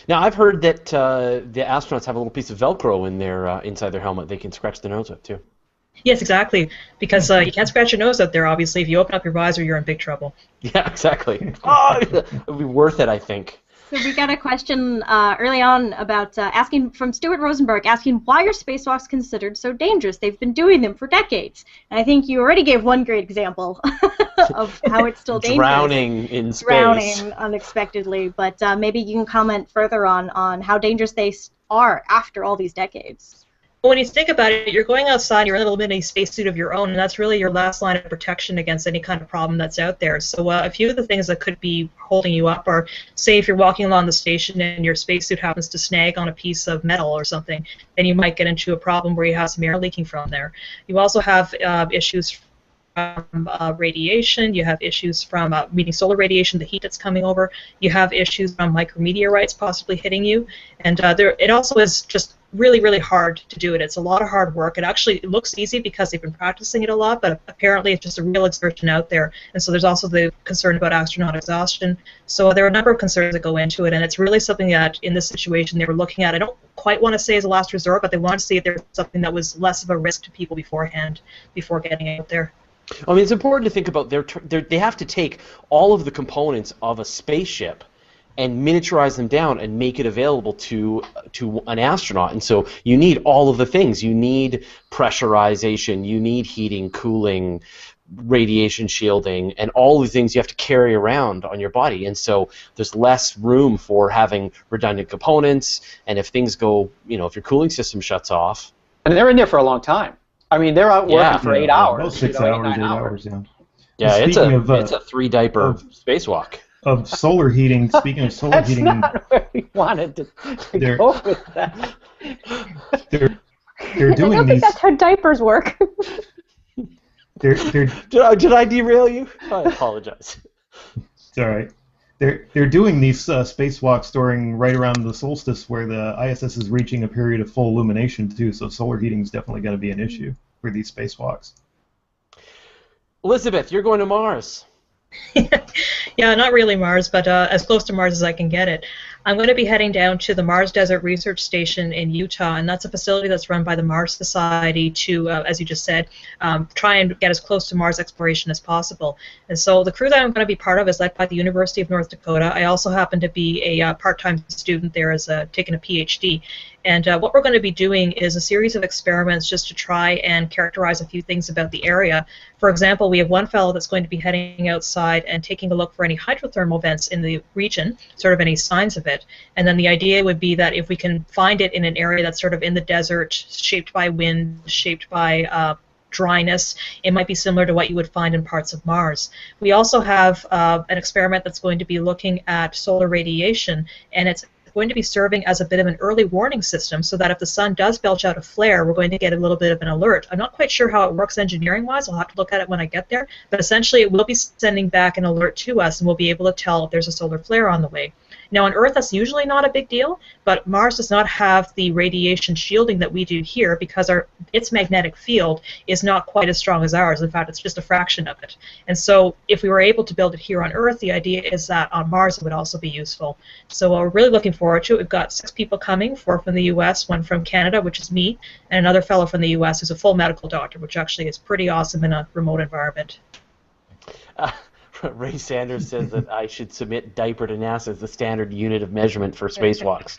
Now, I've heard that the astronauts have a little piece of Velcro in their inside their helmet they can scratch their nose with, too. Yes, exactly, because you can't scratch your nose out there, obviously. If you open up your visor, you're in big trouble. Yeah, exactly. Oh, it would be worth it, I think. So we got a question early on about asking from Stuart Rosenberg, asking why are spacewalks considered so dangerous? They've been doing them for decades. And I think you already gave one great example of how it's still dangerous. Drowning in space. Drowning unexpectedly. But maybe you can comment further on how dangerous they are after all these decades. When you think about it, you're going outside, you're in a little mini spacesuit of your own, and that's really your last line of protection against any kind of problem that's out there. So a few of the things that could be holding you up are, say if you're walking along the station and your spacesuit happens to snag on a piece of metal or something, then you might get into a problem where you have some air leaking from there. You also have issues from radiation, you have issues from meeting solar radiation, the heat that's coming over, you have issues from micrometeorites possibly hitting you, and it also is just really, really hard to do it. It's a lot of hard work. It looks easy because they've been practicing it a lot, but apparently it's just a real exertion out there. And so there's also the concern about astronaut exhaustion. So there are a number of concerns that go into it, and it's really something that in this situation they were looking at. I don't quite want to say as a last resort, but they wanted to see if there was something that was less of a risk to people beforehand, before getting out there. I mean, it's important to think about they have to take all of the components of a spaceship and miniaturize them down and make it available to an astronaut. And so you need all of the things. You need pressurization, you need heating, cooling, radiation shielding, and all the things you have to carry around on your body. And so there's less room for having redundant components, and if things go, if your cooling system shuts off. And they're in there for a long time. I mean, they're out working for 8 hours. About 6 hours, 8 hours, yeah. Yeah, it's a 3-diaper spacewalk. Of solar heating, speaking of solar heating, not where we wanted to go with that. They're I doing don't think that's how diapers work. Did I derail you? I apologize. It's all right. They're doing these spacewalks during right around the solstice, where the ISS is reaching a period of full illumination too. So solar heating is definitely going to be an issue for these spacewalks. Elizabeth, you're going to Mars. Yeah, not really Mars, but as close to Mars as I can get it. I'm going to be heading down to the Mars Desert Research Station in Utah, and that's a facility that's run by the Mars Society to, as you just said, try and get as close to Mars exploration as possible. And so the crew that I'm going to be part of is led by the University of North Dakota. I also happen to be a part-time student there as taking a PhD. And what we're going to be doing is a series of experiments just to try and characterize a few things about the area. For example, we have one fellow that's going to be heading outside and taking a look for any hydrothermal vents in the region, sort of any signs of it. And then the idea would be that if we can find it in an area that's sort of in the desert, shaped by wind, shaped by dryness, it might be similar to what you would find in parts of Mars. We also have an experiment that's going to be looking at solar radiation, and it's going to be serving as a bit of an early warning system so that if the sun does belch out a flare, we're going to get a little bit of an alert. I'm not quite sure how it works engineering-wise. I'll have to look at it when I get there. But essentially, it will be sending back an alert to us, and we'll be able to tell if there's a solar flare on the way. Now, on Earth, that's usually not a big deal, but Mars does not have the radiation shielding that we do here because its magnetic field is not quite as strong as ours. In fact, it's just a fraction of it. And so if we were able to build it here on Earth, the idea is that on Mars it would also be useful. So we're really looking forward to it. We've got 6 people coming, 4 from the U.S., 1 from Canada, which is me, and another fellow from the U.S. who's a full medical doctor, which actually is pretty awesome in a remote environment. Ray Sanders says that I should submit diaper to NASA as the standard unit of measurement for spacewalks,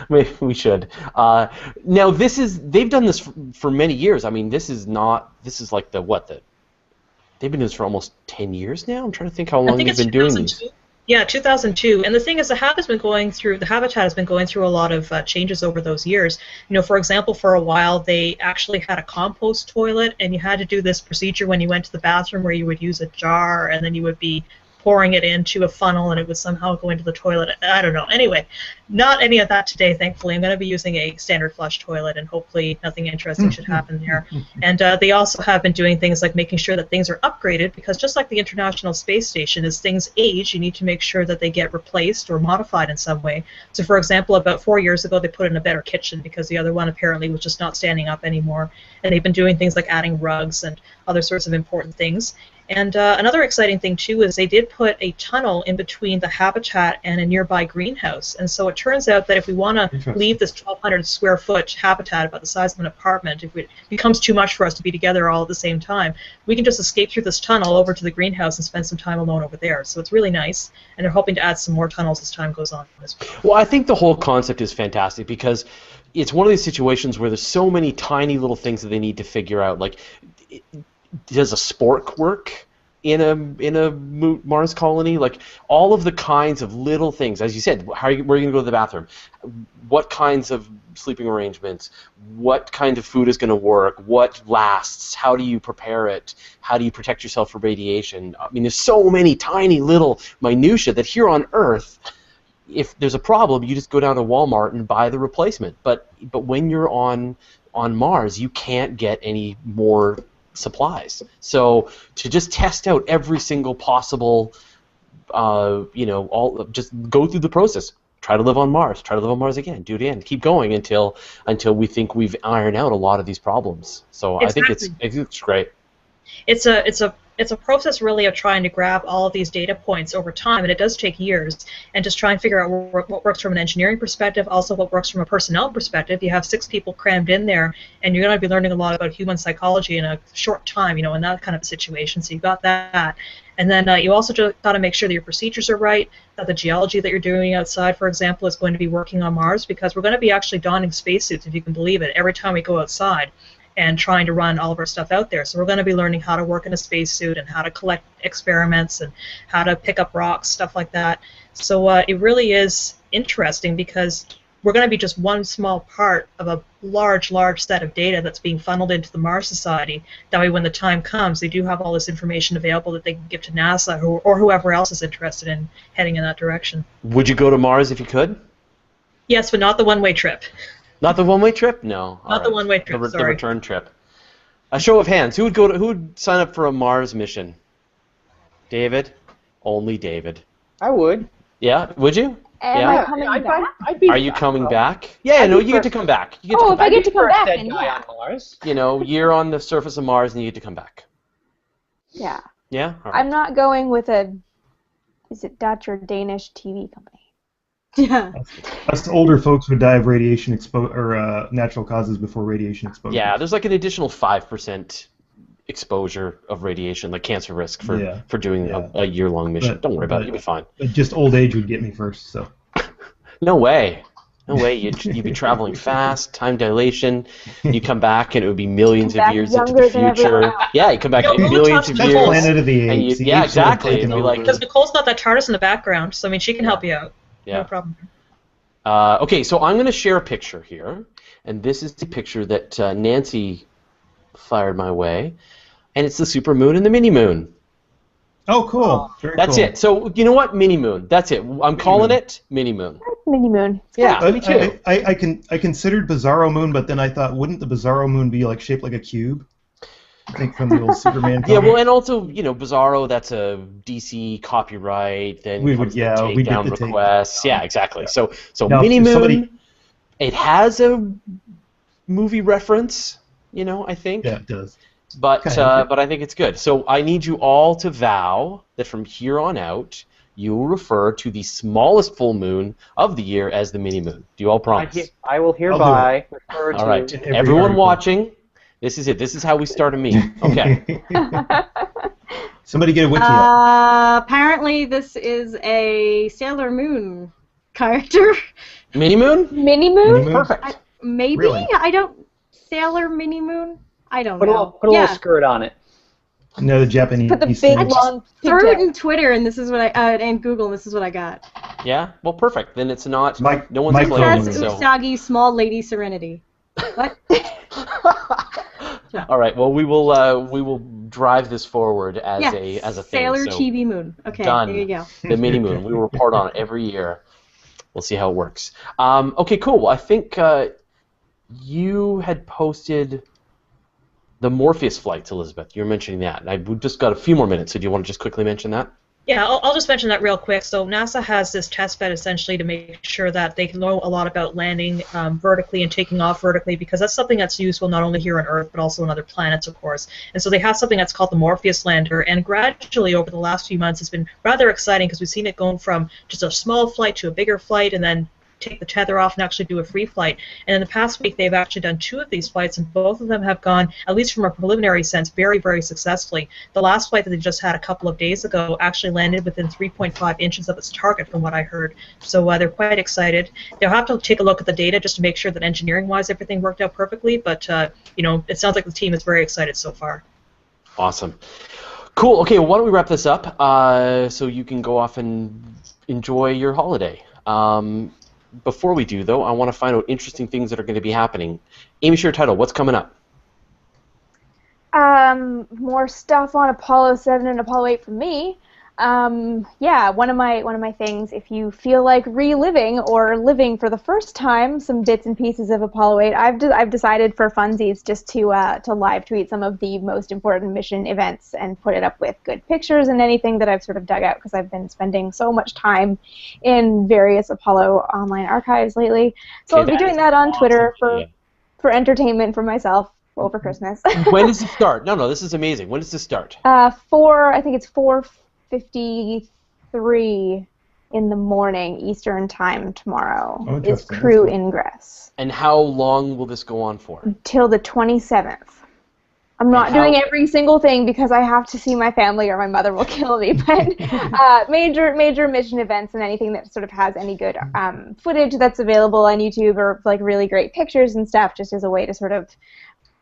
which we should. Now, they've done this for many years. I mean, this is like they've been doing this for almost 10 years now. I'm trying to think how long they've been doing these. Yeah, 2002. And the thing is, the habitat has been going through a lot of changes over those years. You know, for example, for a while they actually had a compost toilet, and you had to do this procedure when you went to the bathroom where you would use a jar and then you would be pouring it into a funnel and it would somehow go into the toilet. I don't know. Anyway, not any of that today, thankfully. I'm going to be using a standard flush toilet, and hopefully nothing interesting should happen there. And they also have been doing things like making sure that things are upgraded, because just like the International Space Station, as things age, you need to make sure that they get replaced or modified in some way. So, for example, about 4 years ago, they put in a better kitchen because the other one apparently was just not standing up anymore. And they've been doing things like adding rugs and other sorts of important things. And another exciting thing, too, is they did put a tunnel in between the habitat and a nearby greenhouse. And so it turns out that if we want to leave this 1,200 square foot habitat about the size of an apartment, if it becomes too much for us to be together all at the same time, we can just escape through this tunnel over to the greenhouse and spend some time alone over there. So it's really nice. And they're hoping to add some more tunnels as time goes on. Well, I think the whole concept is fantastic because it's one of these situations where there's so many tiny little things that they need to figure out. Like, does a spork work in a Mars colony? Like, all of the kinds of little things, as you said, where are you going to go to the bathroom? What kinds of sleeping arrangements? What kind of food is going to work? What lasts? How do you prepare it? How do you protect yourself from radiation? I mean, there's so many tiny little minutia that here on Earth, if there's a problem, you just go down to Walmart and buy the replacement. But when you're on Mars, you can't get any more supplies. So to just test out every single possible, just go through the process. Try to live on Mars. Try to live on Mars again. Do it again. Keep going until we think we've ironed out a lot of these problems. So exactly. I think it's great. It's a process really of trying to grab all of these data points over time, and it does take years, and just try and figure out what works from an engineering perspective, also what works from a personnel perspective. You have 6 people crammed in there, and you're going to be learning a lot about human psychology in a short time, in that kind of a situation. So you've got that. And then you also got to make sure that your procedures are right, that the geology that you're doing outside, for example, is going to be working on Mars, because we're going to be actually donning spacesuits, if you can believe it, every time we go outside and trying to run all of our stuff out there. So we're going to be learning how to work in a spacesuit and how to collect experiments and how to pick up rocks, stuff like that. So it really is interesting because we're going to be just one small part of a large set of data that's being funneled into the Mars Society. That way when the time comes, they do have all this information available that they can give to NASA or whoever else is interested in heading in that direction. Would you go to Mars if you could? Yes, but not the one-way trip. Not the one-way trip? No. Not the one-way trip, the return trip. A show of hands. Who would sign up for a Mars mission? David? Only David. I would. Yeah? Would you? Am I coming back? Are you coming back? Yeah, no, you get to come back. If I get to come back, then yeah. On Mars. You're on the surface of Mars and you get to come back. Yeah. Yeah? All right. I'm not going with is it Dutch or Danish TV company? Yeah. Us older folks would die of radiation or natural causes before radiation exposure. Yeah, there's like an additional 5% exposure of radiation, like cancer risk for doing a year-long mission. Don't worry about it. You'll be fine. Just old age would get me first. So. No way. No way. You'd be traveling fast, time dilation. You come back and it would be millions of years into the future. Yeah, you come back millions of years. Planet of the Apes. Yeah, exactly. It'd be like, because Nicole's got that TARDIS in the background, so I mean she can help you out. Yeah. No problem. Okay, so I'm going to share a picture here, and this is the picture that Nancy fired my way, and it's the supermoon and the mini-moon. Oh, cool. Very That's cool. it. So you know what? Mini moon. That's it. I'm calling it mini moon. Mini moon. Yeah, me too. I considered Bizarro Moon, but then I thought, wouldn't the Bizarro Moon be like shaped like a cube? I think from the old Superman comic. Yeah, well, and also, Bizarro, that's a DC copyright. Then we would take down get the requests. Yeah, exactly. So now, Mini Moon, somebody... it has a movie reference, I think. Yeah, it does. But I think it's good. So I need you all to vow that from here on out, you will refer to the smallest full moon of the year as the mini moon. Do you all promise? I will hereby refer to... All right, everyone watching, this is it. This is how we start a meme. Okay. Somebody get a wiki up. Apparently this is a Sailor Moon character. Mini moon? Mini moon? Perfect. Maybe? Really? I don't... Sailor Mini Moon? I don't know. Put a little skirt on it. No, the Japanese Put the big things. long Threw it in Twitter, and this is what and Google, and this is what I got. Yeah? Well, perfect. Then it's not... no one's Mike claiming Says it, so... Usagi, Small Lady Serenity. What? All right. Well, we will drive this forward as a thing. Sailor So Chibi Moon. Okay, done. there you go. The mini moon. We will report on it every year. We'll see how it works. Okay, cool. Well, I think you had posted the Morpheus flights, Elizabeth. You were mentioning that. We've just got a few more minutes, so do you want to just quickly mention that? Yeah, I'll just mention that real quick. So NASA has this test bed essentially to make sure that they know a lot about landing vertically and taking off vertically, because that's something that's useful not only here on Earth but also on other planets, of course. And so they have something that's called the Morpheus lander, and gradually over the last few months it's been rather exciting because we've seen it going from just a small flight to a bigger flight and then take the tether off and actually do a free flight. And in the past week, they've actually done 2 of these flights, and both of them have gone, at least from a preliminary sense, very, very successfully. The last flight that they just had a couple of days ago actually landed within 3.5 inches of its target, from what I heard. So they're quite excited. They'll have to take a look at the data just to make sure that engineering-wise everything worked out perfectly, but it sounds like the team is very excited so far. Awesome. Cool. Okay, well, why don't we wrap this up so you can go off and enjoy your holiday. Before we do, though, I want to find out interesting things that are going to be happening. Amy, share title. What's coming up? More stuff on Apollo 7 and Apollo 8 from me. Yeah, one of my things, if you feel like reliving or living for the first time some bits and pieces of Apollo 8, I've decided for funsies just to live tweet some of the most important mission events and put it up with good pictures and anything that I've sort of dug out, because I've been spending so much time in various Apollo online archives lately. So I'll be doing that on Twitter for entertainment for myself over Christmas. When does it start? No, this is amazing. When does this start? I think it's 4:53 in the morning Eastern time tomorrow is crew ingress. And how long will this go on for? Until the 27th. I'm not doing every single thing because I have to see my family or my mother will kill me, but major mission events and anything that sort of has any good footage that's available on YouTube or like really great pictures and stuff, just as a way to sort of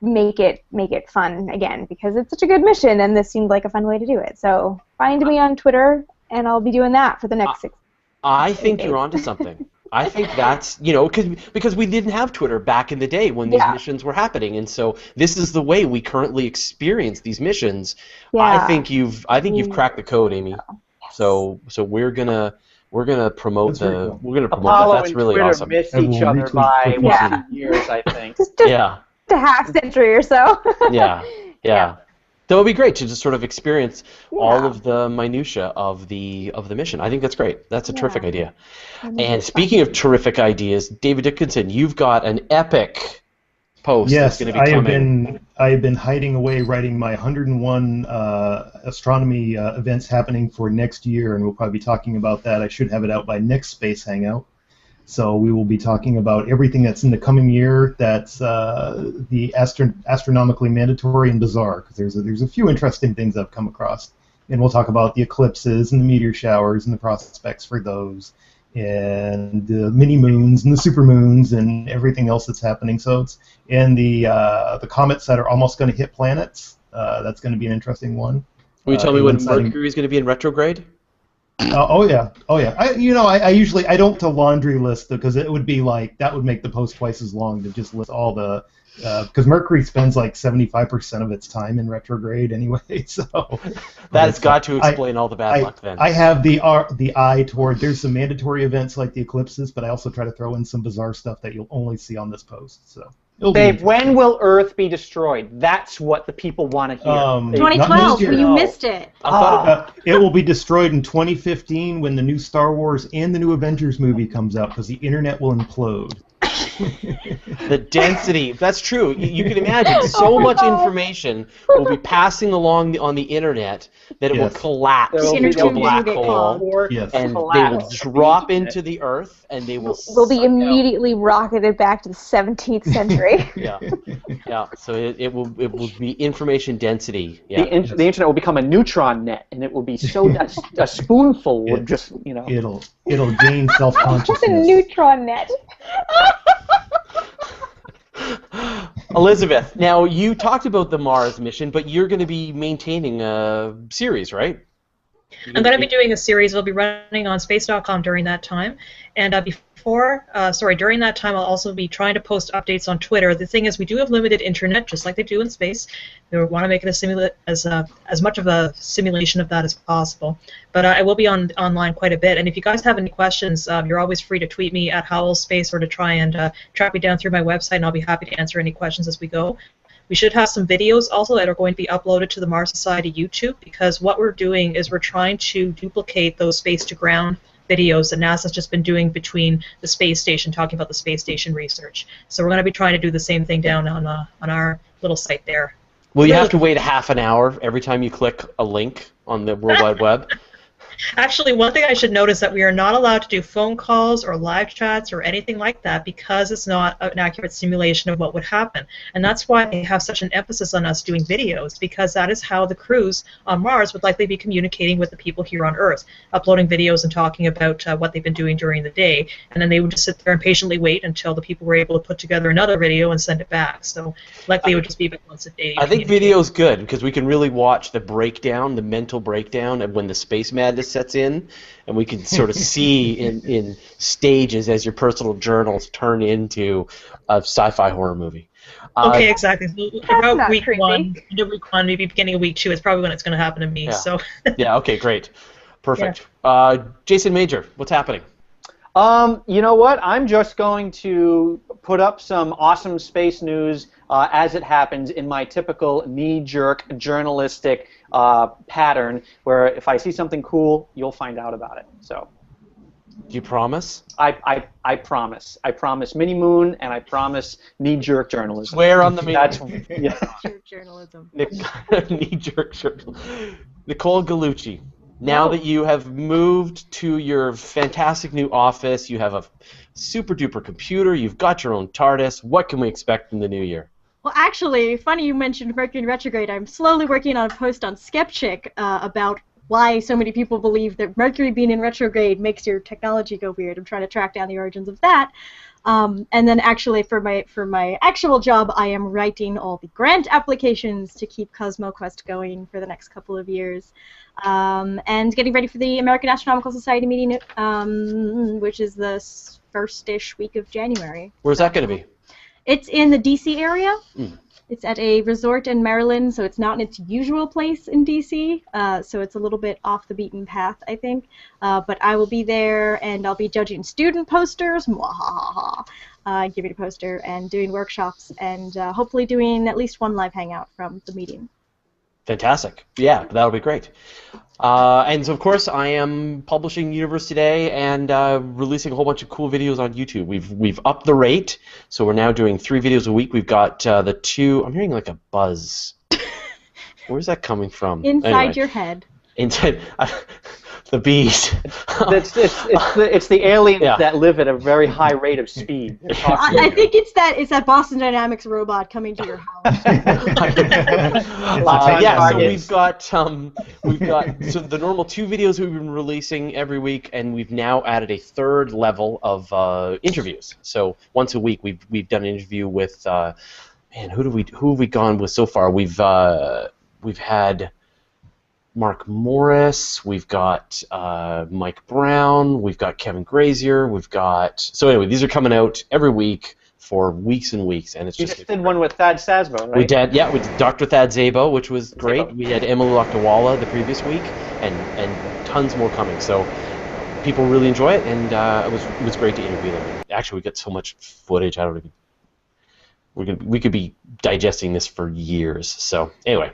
make it fun again, because it's such a good mission and this seemed like a fun way to do it. So find me on Twitter and I'll be doing that for the next 6 I think you're onto something. I think that's, because we didn't have Twitter back in the day when these missions were happening, and so this is the way we currently experience these missions. Yeah. I think you've cracked the code, Amy. Yes. So we're gonna promote Apollo that. That's really Twitter awesome. Miss each other by 1 years, I think. Just a half century or so. Yeah. That would be great to just sort of experience all of the minutia of the mission. I think that's great. That's a terrific idea. And speaking of terrific ideas, David Dickinson, you've got an epic post that's going to be coming. I have been hiding away writing my 101 astronomy events happening for next year, and we'll probably be talking about that. I should have it out by next Space Hangout. So we will be talking about everything that's in the coming year that's the astronomically mandatory and bizarre, because there's a few interesting things I've come across. And we'll talk about the eclipses and the meteor showers and the prospects for those, and the mini moons and the super moons and everything else that's happening. So and the comets that are almost going to hit planets. That's going to be an interesting one. Will you tell me when Mercury is going to be in retrograde? Oh yeah. I usually don't to laundry list because it would be like that would make the post twice as long to just list all the because Mercury spends like 75% of its time in retrograde anyway. So that has got to explain all the bad luck then. I have the eye toward. There's some mandatory events like the eclipses, but I also try to throw in some bizarre stuff that you'll only see on this post. So. Dave, when will Earth be destroyed? That's what the people want to hear. 2012. You missed it. It will be destroyed in 2015 when the new Star Wars and the new Avengers movie comes out because the internet will implode. The density, that's true. You can imagine so much information will be passing along on the internet that it will collapse into a black hole, and they will drop into the Earth, and they will be immediately rocketed back to the 17th century. Yeah. So it will be information density. Yeah. The internet will become a neutron net, and it will be so a spoonful will just It'll gain self-consciousness. What's a neutron net? Elizabeth, now you talked about the Mars mission, but you're going to be maintaining a series, right? I'm going to be doing a series. It'll be running on space.com during that time. And during that time, I'll also be trying to post updates on Twitter. The thing is, we do have limited internet, just like they do in space. We want to make it as much of a simulation of that as possible. But I will be online quite a bit. And if you guys have any questions, you're always free to tweet me at HowlSpace or to try and track me down through my website, and I'll be happy to answer any questions as we go. We should have some videos also that are going to be uploaded to the Mars Society YouTube, because what we're doing is we're trying to duplicate those space-to-ground videos that NASA's just been doing between the space station, talking about the space station research. So we're going to be trying to do the same thing down on our little site there. Will you have to wait a half an hour every time you click a link on the World Wide Web? Actually, one thing I should note is that we are not allowed to do phone calls or live chats or anything like that because it's not an accurate simulation of what would happen. And that's why they have such an emphasis on us doing videos, because that is how the crews on Mars would likely be communicating with the people here on Earth, uploading videos and talking about what they've been doing during the day. And then they would just sit there and patiently wait until the people were able to put together another video and send it back. So likely it would just be about once a day. I think video is good because we can really watch the breakdown, the mental breakdown, and when the space madness sets in, and we can sort of see in stages as your personal journals turn into a sci-fi horror movie. Okay, exactly. So about week one, maybe beginning of week 2 is probably when it's going to happen to me. Yeah. So. Yeah. Okay. Great. Perfect. Yeah. Jason Major, what's happening? You know what? I'm just going to put up some awesome space news as it happens in my typical knee-jerk journalistic pattern, where if I see something cool, you'll find out about it. So. Do you promise? I promise. I promise Mini Moon, and I promise knee-jerk journalism. Swear on the Mini Moon. Knee-jerk journalism. Knee-jerk journalism. Nicole Gallucci. Now that you have moved to your fantastic new office, you have a super-duper computer, you've got your own TARDIS, what can we expect in the new year? Well, actually, funny you mentioned Mercury in retrograde. I'm slowly working on a post on Skepchick about why so many people believe that Mercury being in retrograde makes your technology go weird. I'm trying to track down the origins of that. And then actually for my actual job, I am writing all the grant applications to keep CosmoQuest going for the next couple of years. And getting ready for the American Astronomical Society meeting, which is the first-ish week of January. Where's that going to be? It's in the D.C. area. It's at a resort in Maryland, so it's not in its usual place in D.C., so it's a little bit off the beaten path, I think. But I will be there, and I'll be judging student posters, giving a poster, and doing workshops, and hopefully doing at least one live hangout from the meeting. Fantastic. Yeah, that'll be great. And so, of course, I am publishing Universe Today and releasing a whole bunch of cool videos on YouTube. We've upped the rate, so we're now doing 3 videos a week. We've got the 2. I'm hearing like a buzz. Where's that coming from? Inside your head. Inside. The bees. It's the aliens that live at a very high rate of speed. I think it's that Boston Dynamics robot coming to your house. So we've got so the normal 2 videos we've been releasing every week, and we've now added a 3rd level of interviews. So once a week we've done an interview with who have we gone with so far? We've had Mark Morris, we've got Mike Brown, we've got Kevin Grazier, so anyway, these are coming out every week. for weeks and weeks, and it's You just just did one with Thad Sasbo, right? we did, yeah, with Dr. Thad Szabo, which was great. Szabo. We had Emily Lakdawalla the previous week, and tons more coming. So people really enjoy it, and it was great to interview them. Actually, we got so much footage. I don't even. We could be digesting this for years. So anyway,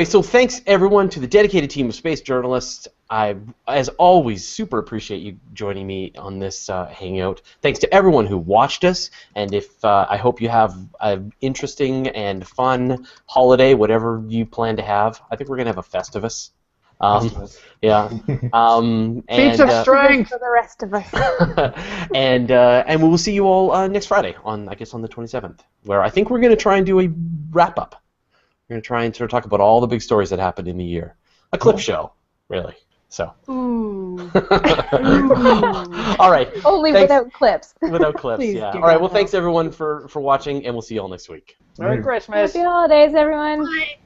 so thanks everyone to the dedicated team of space journalists. I, as always, super appreciate you joining me on this hangout. Thanks to everyone who watched us, and if I hope you have an interesting and fun holiday, whatever you plan to have. I think we're gonna have a Festivus. Yeah. Feats of strength for the rest of us. and we will see you all next Friday on, I guess, on the 27th, where I think we're going to try and do a wrap up. We're going to try and sort of talk about all the big stories that happened in the year. A clip show, really. So. Ooh. All right. Only Thanks. without clips. Without clips, Please yeah. do All right. not. Well, thanks everyone for watching, and we'll see you all next week. Merry Christmas. Happy holidays, everyone. Bye.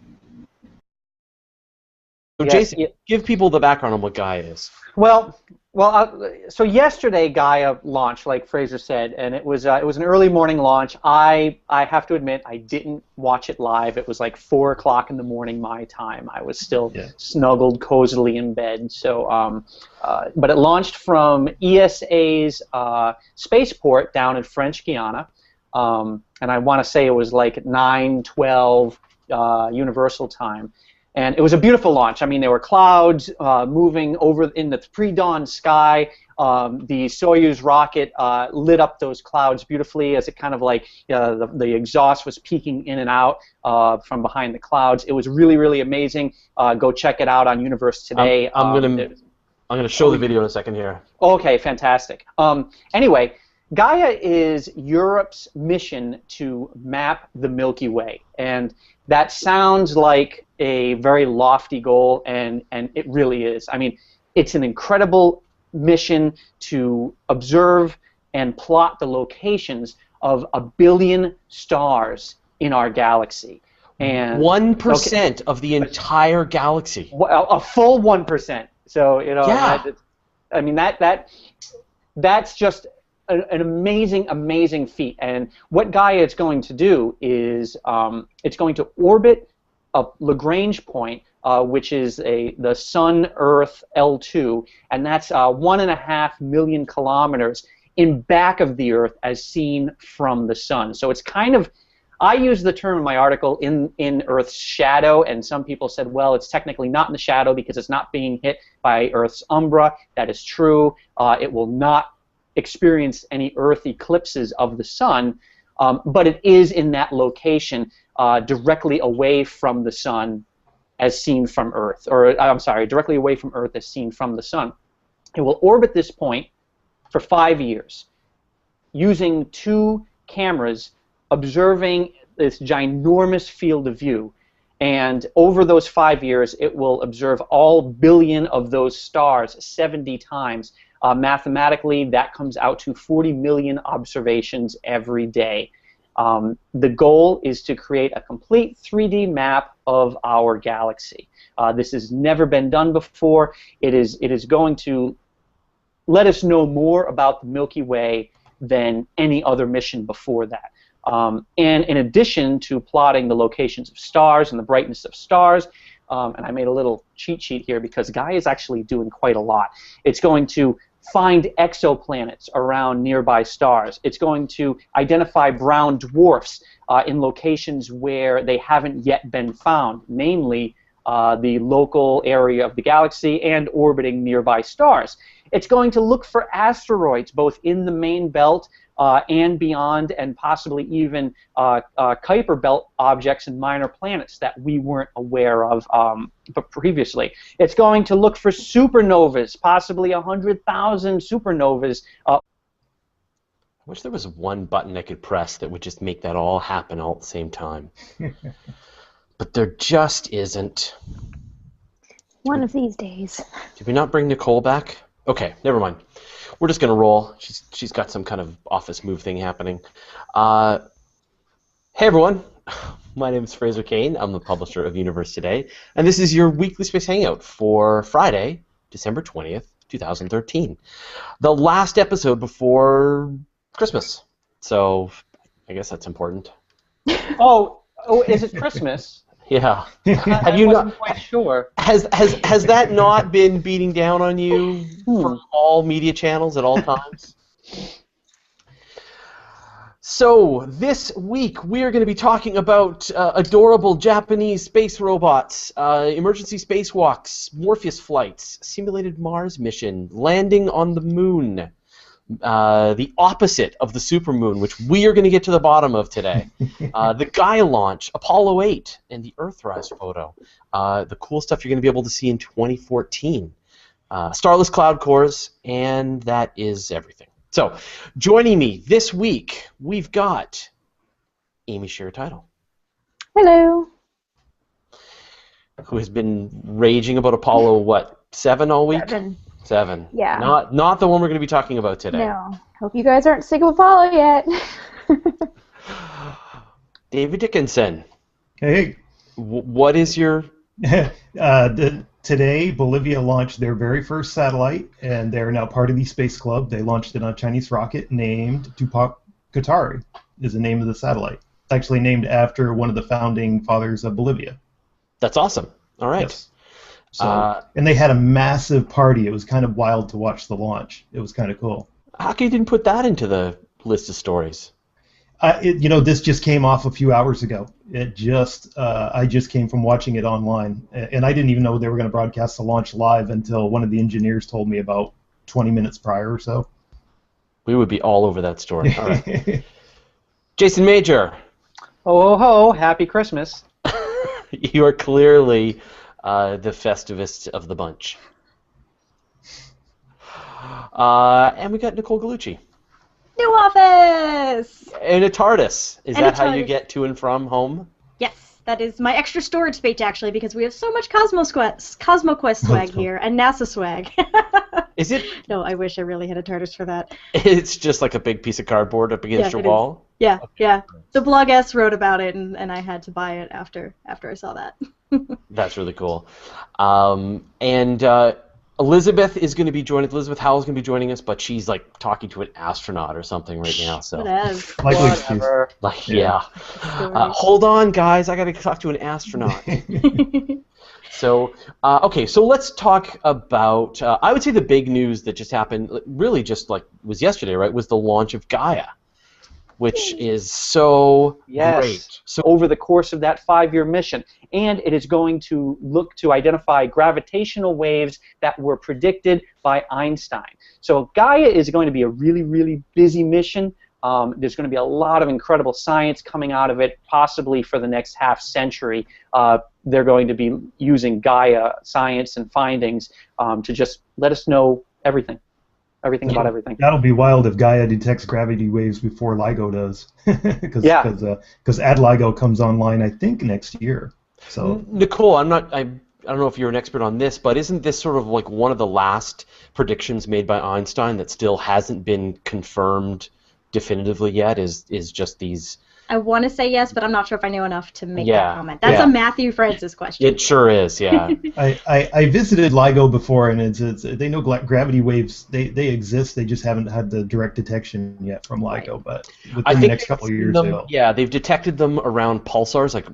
So, Yes, Jason, yeah. give people the background on what Gaia is. Well, so yesterday Gaia launched, like Fraser said, and it was an early morning launch. I have to admit I didn't watch it live. It was like 4 o'clock in the morning my time. I was still snuggled cozily in bed. So, but it launched from ESA's spaceport down in French Guiana, and I want to say it was like 9:12 Universal Time. And it was a beautiful launch. I mean, there were clouds moving over in the pre-dawn sky. The Soyuz rocket lit up those clouds beautifully as it kind of like the exhaust was peeking in and out from behind the clouds. It was really, really amazing. Go check it out on Universe Today. I'm gonna show the video in a second here. Okay, fantastic. Anyway, Gaia is Europe's mission to map the Milky Way, and that sounds like a very lofty goal, and it really is. I mean, it's an incredible mission to observe and plot the locations of 1 billion stars in our galaxy. And 1% of the entire galaxy. a full 1%. So Yeah. I mean that's just an amazing feat. And what Gaia is going to do is it's going to orbit a Lagrange point, which is the Sun-Earth L2, and that's 1.5 million kilometers in back of the Earth as seen from the Sun. So it's kind of, I use the term in my article, in Earth's shadow, and some people said, well, it's technically not in the shadow because it's not being hit by Earth's umbra. That is true. It will not experience any Earth eclipses of the Sun, but it is in that location directly away from the Sun as seen from Earth, or I'm sorry, directly away from Earth as seen from the Sun. It will orbit this point for 5 years using 2 cameras observing this ginormous field of view. And over those 5 years, it will observe all 1 billion of those stars 70 times. Mathematically, that comes out to 40 million observations every day. The goal is to create a complete 3D map of our galaxy. This has never been done before. It is going to let us know more about the Milky Way than any other mission before that. And in addition to plotting the locations of stars and the brightness of stars, and I made a little cheat sheet here because Gaia is actually doing quite a lot. It's going to find exoplanets around nearby stars. It's going to identify brown dwarfs in locations where they haven't yet been found, namely the local area of the galaxy and orbiting nearby stars. It's going to look for asteroids both in the main belt and beyond, and possibly even Kuiper belt objects and minor planets that we weren't aware of but previously. It's going to look for supernovas, possibly 100,000 supernovas. I wish there was one button I could press that would just make that all happen all at the same time. But there just isn't. One of these days. Did we not bring Nicole back? Okay, never mind. We're just gonna roll. She's got some kind of office move thing happening. Hey everyone, my name is Fraser Cain. I'm the publisher of Universe Today, and this is your Weekly Space Hangout for Friday, December 20th, 2013. The last episode before Christmas. So I guess that's important. Oh, is it Christmas? Yeah. Have you wasn't quite sure. Has that not been beating down on you from all media channels at all times? So this week we are going to be talking about adorable Japanese space robots, emergency spacewalks, Morpheus flights, simulated Mars mission, landing on the moon, the opposite of the supermoon, which we are going to get to the bottom of today, the Gaia launch, Apollo 8, and the Earthrise photo, the cool stuff you're going to be able to see in 2014, starless cloud cores, and that is everything. So, joining me this week, we've got Amy Shiratitle. Hello. Who has been raging about Apollo, 7 all week? 7. 7. Yeah. Not the one we're going to be talking about today. No. Hope you guys aren't sick of Apollo yet. David Dickinson. Hey. What is your... Today, Bolivia launched their very first satellite, and they're now part of the Space Club. They launched it on a Chinese rocket named Tupac Katari, is the name of the satellite. It's actually named after one of the founding fathers of Bolivia. That's awesome. All right. Yes. So, and they had a massive party. It was kind of wild to watch the launch. It was kind of cool. How come you didn't put that into the list of stories? This just came off a few hours ago. I just came from watching it online, and I didn't even know they were going to broadcast the launch live until one of the engineers told me about 20 minutes prior or so. We would be all over that story. All right. Jason Major. Oh ho! Happy Christmas. You are clearly the festivist of the bunch. And we got Nicole Gallucci. New office! And a TARDIS. Is And that a how you TARDIS. get to and from home? Yes, that is my extra storage space, actually, because we have so much CosmoQuest swag here, and NASA swag. Is it? No, I wish I really had a TARDIS for that. It's just like a big piece of cardboard up against your wall? Yeah, yeah. The Blog S wrote about it, and I had to buy it after I saw that. That's really cool. Elizabeth is going to be joining. Elizabeth Howell's going to be joining us, but she's like talking to an astronaut or something right now. So, Likely excuse. like, yeah. Hold on, guys. I got to talk to an astronaut. So, okay. So let's talk about. I would say the big news that just happened, really, just like was yesterday, right? Was the launch of Gaia, which is so great. So over the course of that 5-year mission, and it is going to look to identify gravitational waves that were predicted by Einstein. So Gaia is going to be a really, really busy mission. There's going to be a lot of incredible science coming out of it, possibly for the next half century. They're going to be using Gaia science and findings to just let us know everything. Everything about everything. That'll be wild if Gaia detects gravity waves before LIGO does, because Ad LIGO comes online, I think, next year. So Nicole, I don't know if you're an expert on this, but isn't this sort of like one of the last predictions made by Einstein that still hasn't been confirmed definitively yet? Is just these? I want to say yes, but I'm not sure if I know enough to make that comment. That's a Matthew Francis question. It sure is, yeah. I visited LIGO before, and they know gravity waves. They exist. They just haven't had the direct detection yet from LIGO. But within the next couple of years, they will. Yeah, they've detected them around pulsars, like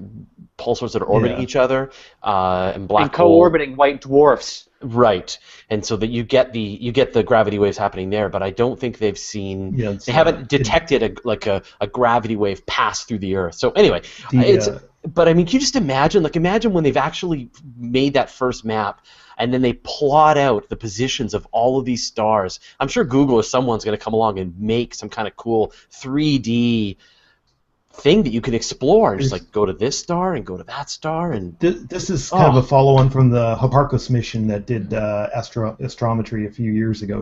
pulsars that are orbiting each other, and black hole. Co-orbiting white dwarfs. Right, and so that you get the gravity waves happening there, but I don't think they've seen. Yeah, they haven't detected a gravity wave pass through the Earth. So anyway, but I mean, can you just imagine when they've actually made that first map, and then they plot out the positions of all of these stars. I'm sure Google or someone's going to come along and make some kind of cool 3D thing that you can explore, just like go to this star and go to that star, and this is kind of a follow-on from the Hipparcos mission that did astrometry a few years ago